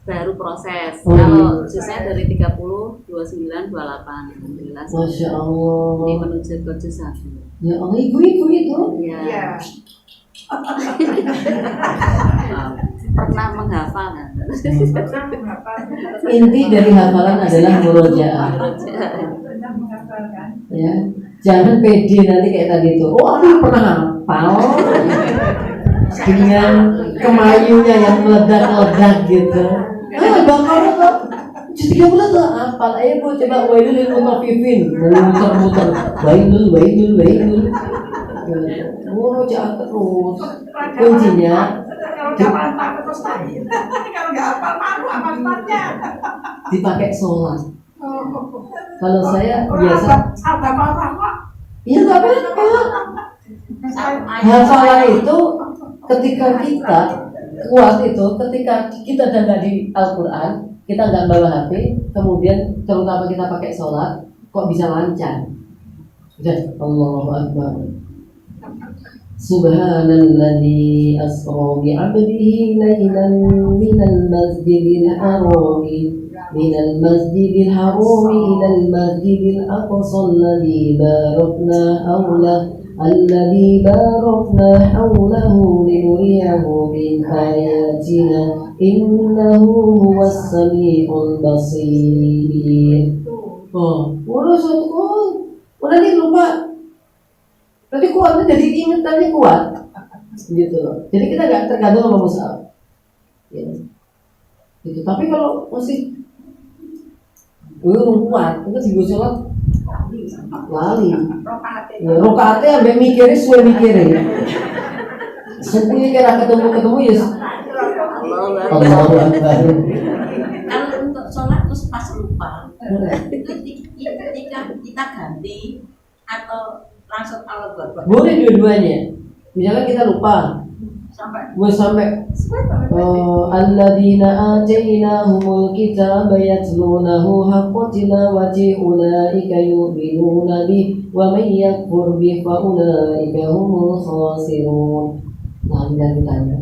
baru proses. Oh, Kalau juznya dari 30, 29, 28 alhamdulillah. Masya Allah. Ini menuju ke juz 1. Ya Allah, ibu-ibu itu. Ya. Pernah menghafal kan? Inti dari hafalan adalah murojaah. Ya, jangan pede nanti kayak tadi itu. Oh, aku pernah hafal dengan kemayunya yang meledak-ledak gitu. Bakal kok. Jadi kamu tuh hafal. Ayo bu, coba wailul lil mutaffifin. Muter-muter. Wailul. gitu. Murojaah terus. Kuncinya Kalau nggak hafal terus tadi. Kalau nggak hafal malu apa ustaznya. dipakai sholat. Kalau saya Orang biasa, ada apa-apa. ya nggak apa-apa. Hafalan itu ketika kita kuat itu, ketika kita ada di Al-Quran, kita nggak bawa HP, kemudian terutama kita pakai sholat, kok bisa lancar? Dan Allahu Akbar. Subhanalladzi asra bi'abdihi laylan minal masjidil haram ilal masjidil aqsa alladzi barakna hawlahu linuriyahu min ayatina innahu huwas samiul basir. Oh, udah nih lupa. Nanti kuatnya jadi ingatannya kuat, gitu loh. Jadi kita nggak tergantung sama mushaf, ya. Gitu. Tapi kalau masih belum kuat, kita sih sholat lali. Ya, rokaatnya sampai mikirin, suwe mikirin. Sebenarnya kira ketemu ya. Allahu Akbar. Kalau untuk sholat terus pas lupa, itu ketika kita ganti atau langsung Allah Akbar. Boleh dua-duanya. Misalkan kita lupa, sampai alladzina atainahumul kitaba yatlunahu haqqa tilawati ulaika yu'minuna bihi wa may yakfur bihi fa ulaika humul khasirun. Nah, kita tanya.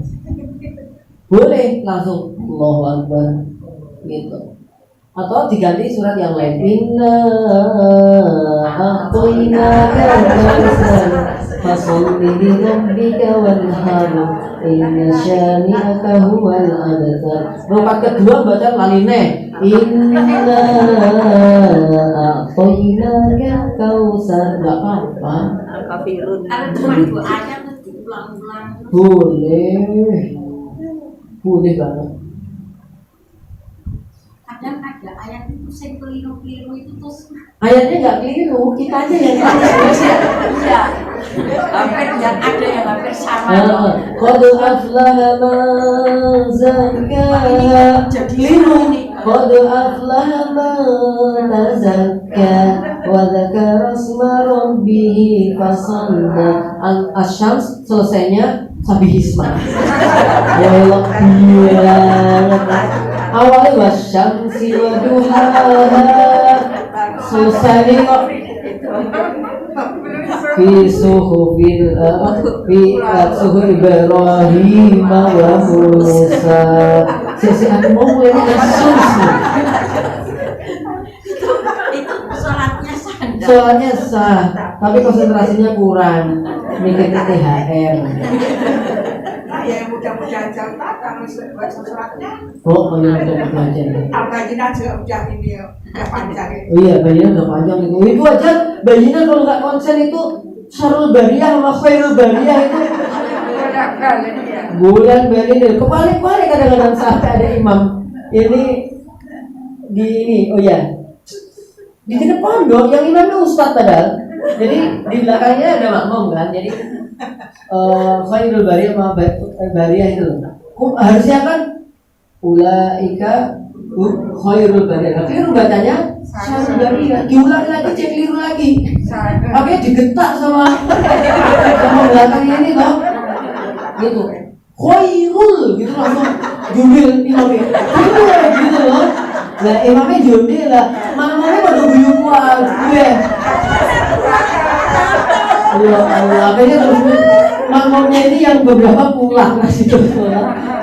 Boleh langsung Allahu Akbar gitu. Atau diganti surat yang lain. Inna a'tainaka al-kautsar fasholli li rabbika wanhar inna syani'aka huwal abtar. Rakaat kedua baca laline. Inna a'tainaka al-kautsar. Enggak apa-apa. Al-Kafirun. Kalau cuma 2 ayat terus diulang-ulang. Boleh banget. Kadang ada ayat itu yang keliru-keliru itu terus Ayatnya nggak keliru, kita aja yang iya hampir yang ada yang hampir sama. Qad aflaha man zakkaha. Keliru. Qad aflaha man tazakka wa dzakara isma rabbih fasalla. Asy-Syams selesainya sabihisma. Ya Allah, awalnya wasyamsi wa duhaha. Selesai kok. Fi suhufil fi suhuf Ibrahim wa Musa. Sesi aku mau mulai langsung. Itu sholatnya sah. Soalnya sah, tapi konsentrasinya kurang. Mikir THR. Ya mudah-mudahan jauh kalau buat suratnya. Oh, iya udah aja. Al-Bayyinah juga udah ini udah panjang. Oh iya, bayinya udah panjang itu. Itu aja bayinya kalau nggak konsen itu Syarul Bariyah sama Khairul Bariyah itu bulan Bariyah. Kebalik-balik kadang-kadang sampai ada imam ini di ini. Oh iya, di depan dong, yang imamnya ustadz padahal. Jadi di belakangnya ada makmum kan. Jadi Khairul Bariyah sama Bariyah itu harusnya kan ulaika Khairul Bariyah. Tapi kan bacanya Syarul Bariyah. Diulang lagi, cek keliru lagi. Akhirnya digetak sama belakangnya ini toh. Gitu. Khairul gitu langsung jumbil imamnya. Gitu loh. Lah imamnya jumbil lah. Mana-mana pada guyupan gue. Ya Allah, akhirnya terus makmumnya ini yang beberapa pulang kasih terus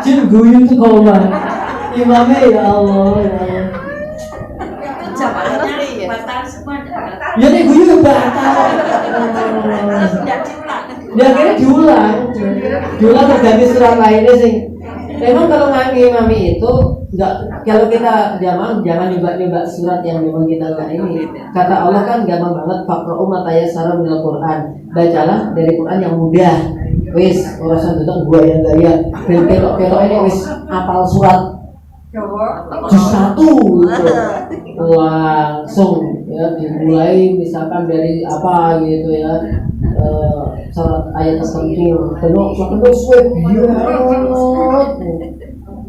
jin guyu tuh koma. Imamnya ya Allah, ya Allah. Itu jawabannya batal semua. Ya nih guyu batal. Tidak diulang. Ya akhirnya diulang terganti surat lainnya sih. Memang kalau ngimami itu enggak, kalau kita jangan nyoba surat yang memang kita enggak ini. Kata Allah kan gampang banget, faqra'u ma tayassara minal Qur'an. Bacalah dari Quran yang mudah. Wis urusan tentang gua yang gaya. Ben kelok-kelok ini wis hafal surat juz 1 gitu. Langsung ya dimulai misalkan dari apa gitu ya. salat ayat astagfirullah terus suwe biar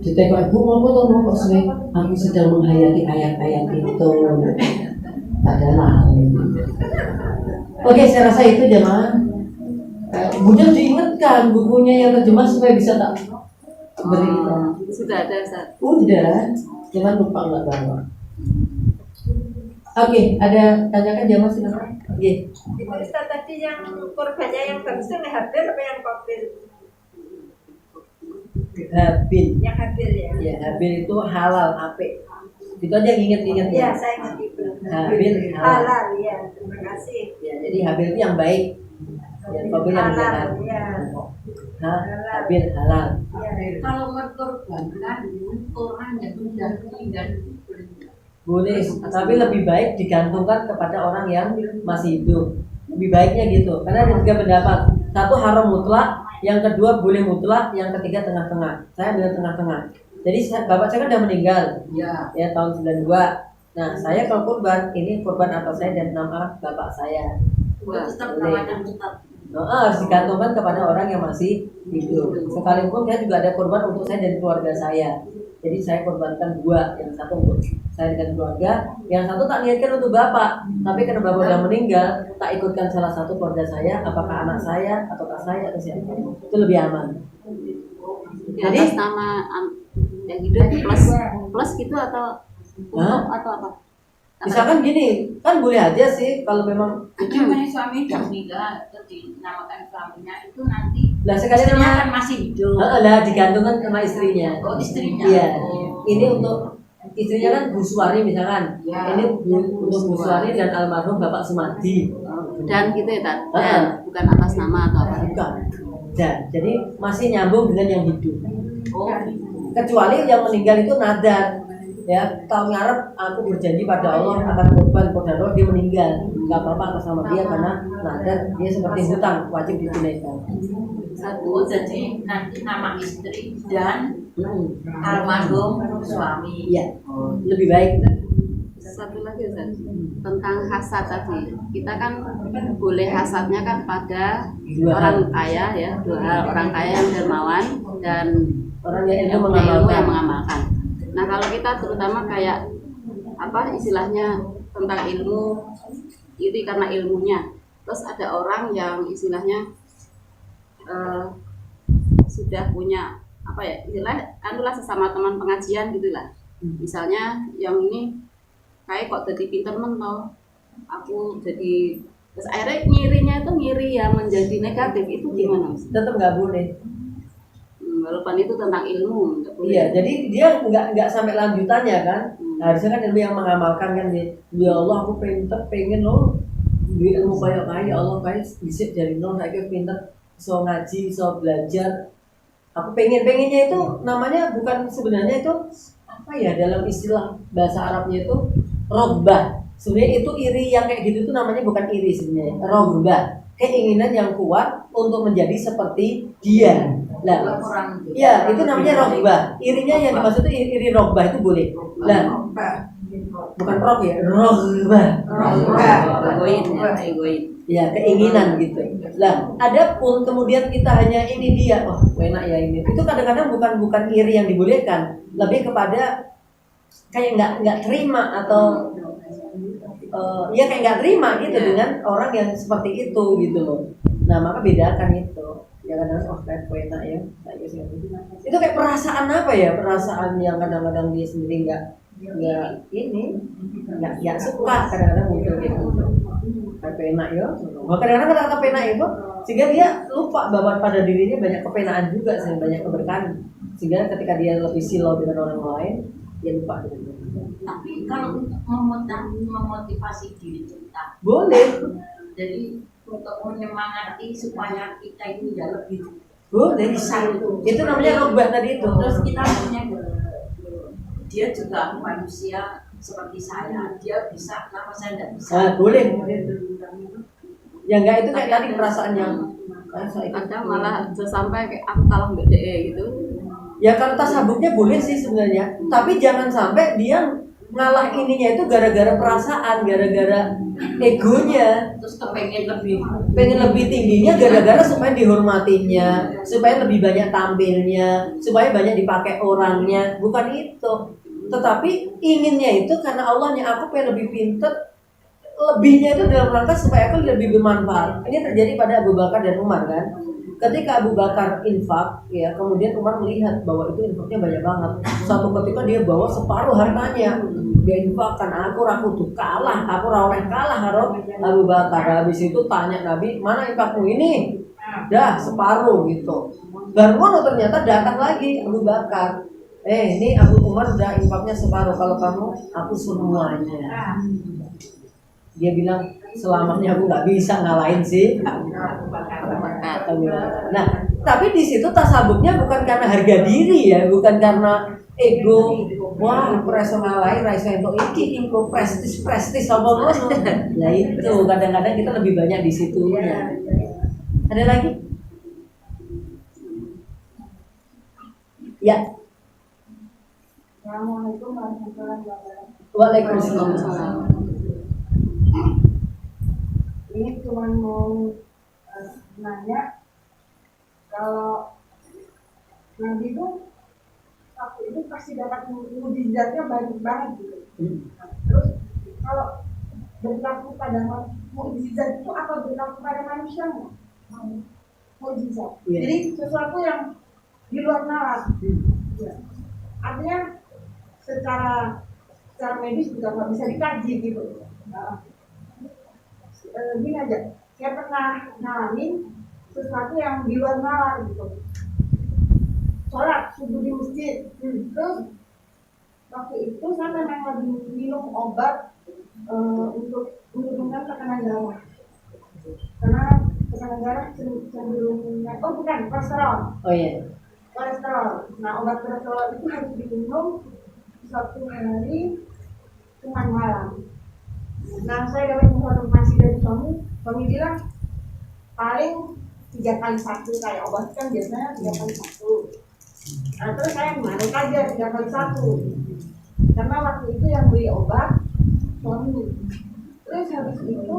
ditekok ibu ngomong tuh kok suwe aku sedang menghayati ayat-ayat itu padahal oke saya rasa itu jemaah kemudian diingatkan bukunya yang terjemah supaya bisa tak beri Sudah ada Ustaz. udah jangan lupa nggak bawa. Oke, ada tanyakan jamaah silakan. Oke. Ibu Ustaz tadi yang korbannya yang bagus itu Habil apa yang Qabil? Habil. Yang Habil ya. Ya, Habil itu halal, apik. Itu aja yang ingat-ingat Ya, ya. saya ingat itu. Habil halal. Halal ya. Terima kasih. Ya, jadi Habil itu yang baik. Ya, Qabil yang jahat. Halal ya. Habil halal. Ya. Kalau mengorbankan orang yang sudah meninggal Boleh, tapi lebih baik digantungkan kepada orang yang masih hidup. Lebih baiknya gitu, karena ada 3 pendapat. Satu haram mutlak, yang kedua boleh mutlak, yang ketiga tengah-tengah. Saya ambil tengah-tengah. Jadi bapak saya kan udah meninggal, ya tahun 92. Nah, saya kalau kurban, ini kurban atas saya dan nama bapak saya. tetap Boleh. namanya tetap Harus digantungkan kepada orang yang masih hidup. Sekalipun dia juga ada kurban untuk saya dan keluarga saya. Jadi saya korbankan 2, yang satu untuk saya dengan keluarga, yang satu tak niatkan untuk bapak. Tapi karena bapak sudah meninggal, tak ikutkan salah satu keluarga saya, apakah anak saya ataukah saya atau siapa. Itu lebih aman. Di Jadi- atas nama yang hidup plus gitu atau Hah? atau apa? Misalkan gini, kan boleh aja sih kalau memang. namanya suami sudah meninggal terus dinamakan suaminya itu nanti Lah sekali istrinya nama, kan masih hidup. lah digantungkan sama istrinya. Oh, istrinya. Iya. Oh. Ini untuk istrinya kan Bu Suwari misalkan. Ya. Ini untuk Bu Suwari dan almarhum Bapak Sumadi. Dan gitu ya Tat? Ah. Dan bukan atas nama atau apa? Bukan. Jadi masih nyambung dengan yang hidup. Oh, Kecuali yang meninggal itu nadar. Ya, tahun ngarep aku berjanji pada Allah akan korban kodaro dia meninggal. Enggak apa-apa atas nama dia karena nadar dia seperti hutang wajib ditunaikan. Satu jadi nanti nama istri dan almarhum suami. Iya. Lebih baik. satu lagi Ustaz, tentang hasad tadi. Kita kan boleh hasadnya kan pada Dua orang kaya ya, 2 hal, orang kaya yang dermawan dan Orang yang yang ilmu punya ilmu yang mengamalkan. mengamalkan. Nah kalau kita terutama kayak apa istilahnya tentang ilmu itu karena ilmunya, terus ada orang yang istilahnya sudah punya apa ya istilah anulah sesama teman pengajian gitulah. Misalnya yang ini kayak kok jadi pinter mentok, aku jadi terus akhirnya ngirinya itu ngiri yang menjadi negatif itu gimana Mas? Tetap nggak boleh. Walaupun itu tentang ilmu, nggak boleh. Iya, jadi dia nggak sampai lanjutannya kan. Harusnya kan ilmu yang mengamalkan kan dia. Ya Allah, aku pengen lo duit ilmu kayak Allah kayak bisa dari nol kayak pinter, so ngaji, so belajar. Aku pengennya itu namanya bukan sebenarnya itu apa ya dalam istilah bahasa Arabnya itu rogbah. Sebenarnya itu iri yang kayak gitu tuh namanya bukan iri sebenarnya, rogbah. Keinginan yang kuat untuk menjadi seperti dia. Lah, ya itu namanya rogbah. Irinya yang dimaksud itu iri rogbah itu boleh. Lah, bukan rob ya, rogbah. Egoin. Ya keinginan gitu. Lah, adapun kemudian kita hanya ini dia, oh enak ya ini. Itu kadang-kadang bukan iri yang dibolehkan, lebih kepada kayak nggak terima atau ya kayak nggak terima gitu dengan orang yang seperti itu gitu loh. Nah maka bedakan itu. Ya kadang oh kayak enak ya, itu kayak perasaan apa ya? Perasaan yang kadang-kadang dia sendiri nggak ini nggak suka kadang-kadang muncul gitu. Kayak enak ya. Kadang-kadang kata penak itu sehingga dia lupa bahwa pada dirinya banyak kepenaan juga, banyak keberkahan. Sehingga ketika dia lebih silau dengan orang lain, dia lupa dengan dia. Tapi kalau untuk memotivasi diri kita, Boleh, jadi untuk menyemangati supaya kita itu ya lebih boleh. bisa Itu namanya rogbah tadi itu. terus kita punya dia juga manusia seperti saya, dia bisa, kenapa saya tidak bisa? Nah, boleh. Ya enggak itu kayak tadi perasaan yang Kadang malah sampai kayak aku kalah mbak DE gitu. ya kalau tasabuknya boleh sih sebenarnya, tapi jangan sampai dia ngalah ininya itu gara-gara perasaan, gara-gara egonya. Terus kepengen lebih. Pengen lebih tingginya gara-gara supaya dihormatinya, supaya lebih banyak tampilnya, supaya banyak dipakai orangnya. Bukan itu. Tetapi inginnya itu karena Allahnya, aku pengen lebih pinter. Lebihnya itu dalam rangka supaya aku lebih bermanfaat. Ini terjadi pada Abu Bakar dan Umar kan. Ketika Abu Bakar infak, ya kemudian Umar melihat bahwa itu infaknya banyak banget. Suatu ketika dia bawa separuh hartanya, dia infakkan. Aku tuh kalah, aku oleh kalah karo Abu Bakar. Habis itu tanya Nabi, mana infakmu ini? Dah separuh gitu. Baru ternyata datang lagi Abu Bakar. Ini Abu Umar udah infaknya separuh. Kalau kamu, aku semuanya. Dia bilang selamanya aku nggak bisa ngalahin sih. Nah, tapi di situ tasabuknya bukan karena harga diri ya, bukan karena ego. Wah, aku rasa ngalahin, rasa untuk iki, prestis apa ngono. Nah itu kadang-kadang kita lebih banyak di situnya. Ada lagi? Ya. Assalamualaikum warahmatullahi wabarakatuh. Waalaikumsalam. Ini cuma mau nanya, kalau Nabi itu waktu itu pasti dapat mukjizatnya banyak banget gitu. Terus kalau berlaku pada mukjizat itu apa berlaku pada manusia nggak? Mukjizat. Yeah. Jadi sesuatu yang di luar nalar. Artinya secara medis juga nggak bisa dikaji gitu. Gini aja, saya pernah ngalamin sesuatu yang di luar nalar gitu. Sholat subuh di masjid, terus waktu itu saya memang lagi minum obat untuk menurunkan tekanan darah, karena tekanan darah cenderung naik. Oh bukan, kolesterol. Oh iya. Kolesterol. Nah obat kolesterol itu harus diminum satu hari cuma malam. Nah saya dapat informasi dari suami bilang paling 3 kali 1, kayak obat kan biasanya 3 kali 1. Nah terus saya narik aja 3 kali 1, karena waktu itu yang beli obat suami. Terus habis itu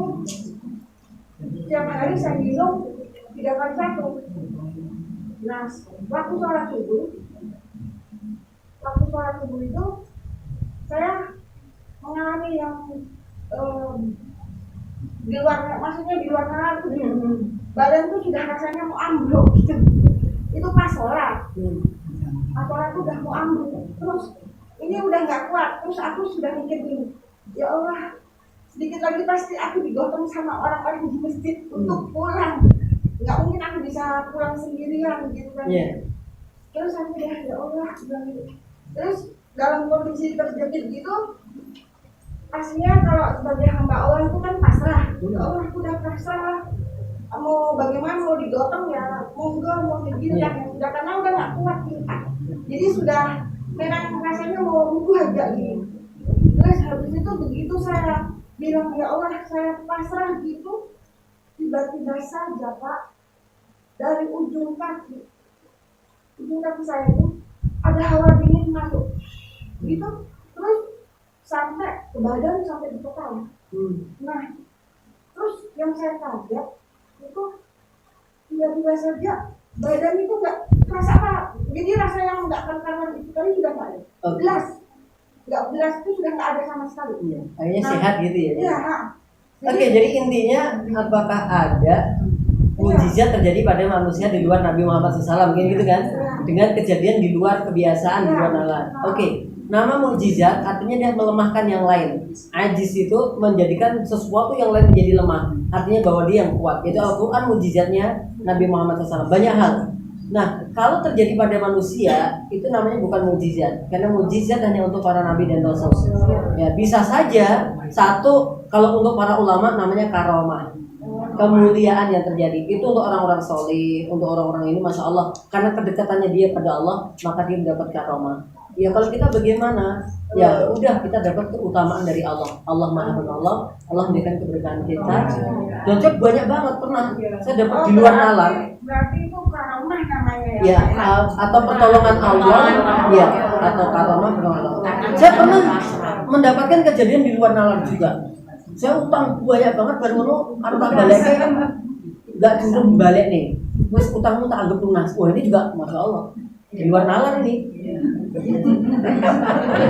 tiap hari saya minum 3 kali 1. Nah waktu sholat subuh itu saya mengalami yang di luar, maksudnya di luar nalar tuh, badan tuh sudah rasanya mau ambruk gitu. Itu pas sholat tuh udah mau ambruk. Terus ini udah nggak kuat. Terus aku sudah mikir gini, ya Allah, sedikit lagi pasti aku digotong sama orang-orang di masjid untuk pulang. Nggak mungkin aku bisa pulang sendirian gitu kan. Terus aku ya Allah, terus dalam kondisi terjepit gitu, pastinya kalau sebagai hamba Allah itu kan pasrah. Allah aku udah pasrah, mau bagaimana, mau digotong ya monggo, mau begini kan sudah, karena udah nggak kuat gitu. Jadi sudah memang rasanya mau lumpuh aja gitu. Terus habis itu begitu saya bilang ya Allah saya pasrah gitu, tiba-tiba saja Pak, dari ujung kaki saya itu ada hawa dingin masuk gitu, terus sampai ke badan, sampai di kepala. Nah, terus yang saya kaget itu tiba-tiba saja badan itu nggak terasa apa. Jadi rasa yang nggak kanan itu tadi sudah nggak ada. Belas itu sudah nggak ada sama sekali. Iya, akhirnya sehat gitu ya. Iya. Oke, jadi intinya apakah ada mukjizat terjadi pada manusia di luar Nabi Muhammad SAW, mungkin gitu kan? Dengan kejadian di luar kebiasaan, di luar nalar. Oke. Nama mukjizat artinya dia melemahkan yang lain. Ajiz itu menjadikan sesuatu yang lain menjadi lemah. Artinya bahwa dia yang kuat. Itu Al-Quran mukjizatnya Nabi Muhammad SAW. Banyak hal. Nah, kalau terjadi pada manusia itu namanya bukan mukjizat. Karena mukjizat hanya untuk para nabi dan rasul. Ya, bisa saja satu, kalau untuk para ulama namanya karomah. Kemuliaan yang terjadi itu untuk orang-orang soleh, untuk orang-orang ini masya Allah, karena kedekatannya dia pada Allah, maka dia mendapat karomah. Ya kalau kita bagaimana? Ya udah, kita dapat keutamaan dari Allah. Allah Maha Penolong, Allah memberikan keberkahan kita. Dan saya banyak banget pernah saya dapat di luar nalar. Berarti itu karomah namanya ya? Ya, atau pertolongan Allah, ya, atau karomah pertolongan Allah. Saya pernah mendapatkan kejadian di luar nalar juga. Saya utang banyak banget baru ngono arep tak baleke kan enggak dulu balik nih. Wis utangmu tak anggap lunas. Wah, ini juga Masya Allah di luar nalar ini.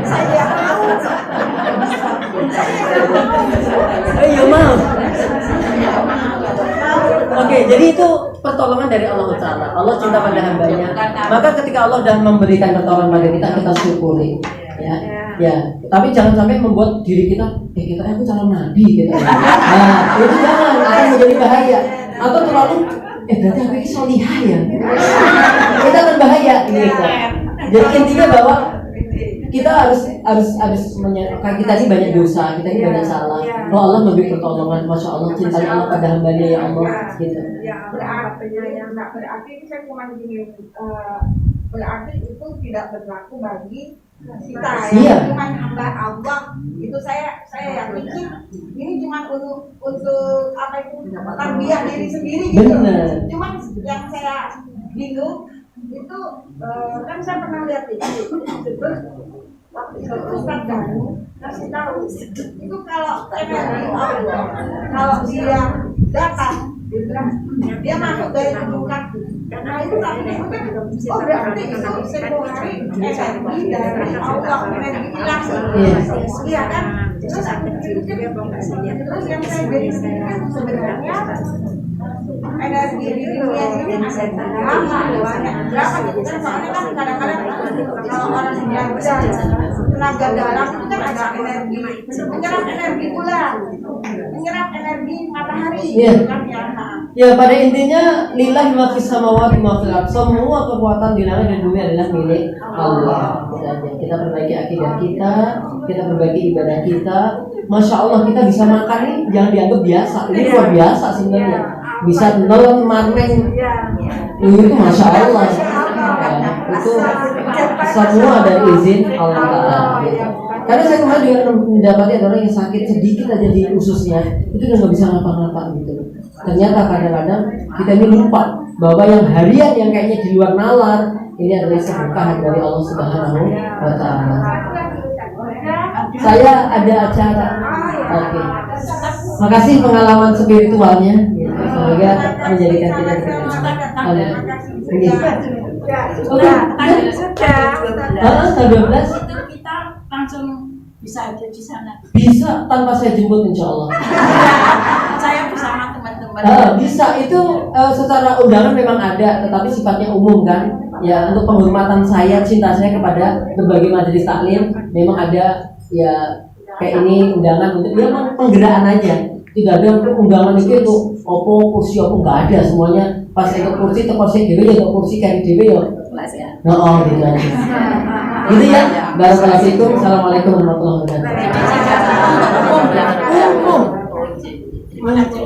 Saya mau. Iya mau. Oke, jadi itu pertolongan dari Allah Ta'ala. Allah cinta pada hambanya. Maka ketika Allah sudah memberikan pertolongan pada kita syukuri. Ya. Tapi jangan sampai membuat diri kita, aku calon nabi gitu. Nah, itu jangan, akan menjadi bahaya. Atau terlalu, berarti aku ini solihah ya. Kita akan bahaya gitu. Jadi intinya bahwa kita harus kayak kita ini banyak dosa, kita ini banyak salah. Kalau Allah memberi pertolongan, Masya Allah, cintanya Allah pada hambanya ya Allah gitu. Ya, berarti ini saya cuma ingin berarti itu tidak berlaku bagi kita Iya. cuma hamba Allah. Itu saya yakin ini cuma untuk apa itu tarbiyah diri sendiri gitu. Benar. Cuman yang saya bingung itu kan saya pernah lihat terus waktu itu Ustaz Danu kasih tahu itu kalau energi Allah kalau dia datang dia masuk dari tubuh kaki. Nah itu tapi berarti itu setiap hari energi dari Allah, energi ilahi. Iya kan? Terus yang saya jadi sebenarnya energi di dunia ini ada berapa gitu kan? Soalnya kan kadang-kadang kalau orang belajar tenaga dalam itu kan ada energi menyerap energi bulan, menyerap energi matahari, kan ya. Ya pada intinya lillahi ma fis samawati wa fil ardh. Semua kekuatan di langit dan bumi adalah milik Allah. Kita perbaiki akidah kita perbaiki ibadah kita. Masya Allah kita bisa makan ini jangan dianggap biasa. Ini luar biasa sebenarnya. Bisa nolong marmeng. Itu Masya Allah. Itu semua dari izin Allah Ta'ala. Karena saya kemarin juga mendapati ada orang yang sakit sedikit aja di ususnya, itu udah nggak bisa ngapa-ngapa gitu. Ternyata kadang-kadang kita ini lupa bahwa yang harian yang kayaknya di luar nalar ini adalah keberkahan dari Allah Subhanahu wa Ta'ala. Saya ada acara. Oke. Makasih pengalaman spiritualnya. Semoga menjadikan kita ini. Oke. Tanggal 12 itu kita langsung bisa aja di sana. bisa tanpa saya jemput insya Allah. Saya bersama teman-teman. Bisa itu secara undangan memang ada, tetapi sifatnya umum kan. Ya untuk penghormatan saya, cinta saya kepada berbagai majelis taklim, memang ada ya kayak ini undangan untuk dia penggeraan aja. Tidak ada undangan itu opo kursi opo nggak ada, semuanya pas ikut kursi terkursi dewe ya kursi kayak dewe ya. Oh gitu aja. Gitu ya. Barakallahu fikum. Assalamualaikum warahmatullahi wabarakatuh. Terima kasih.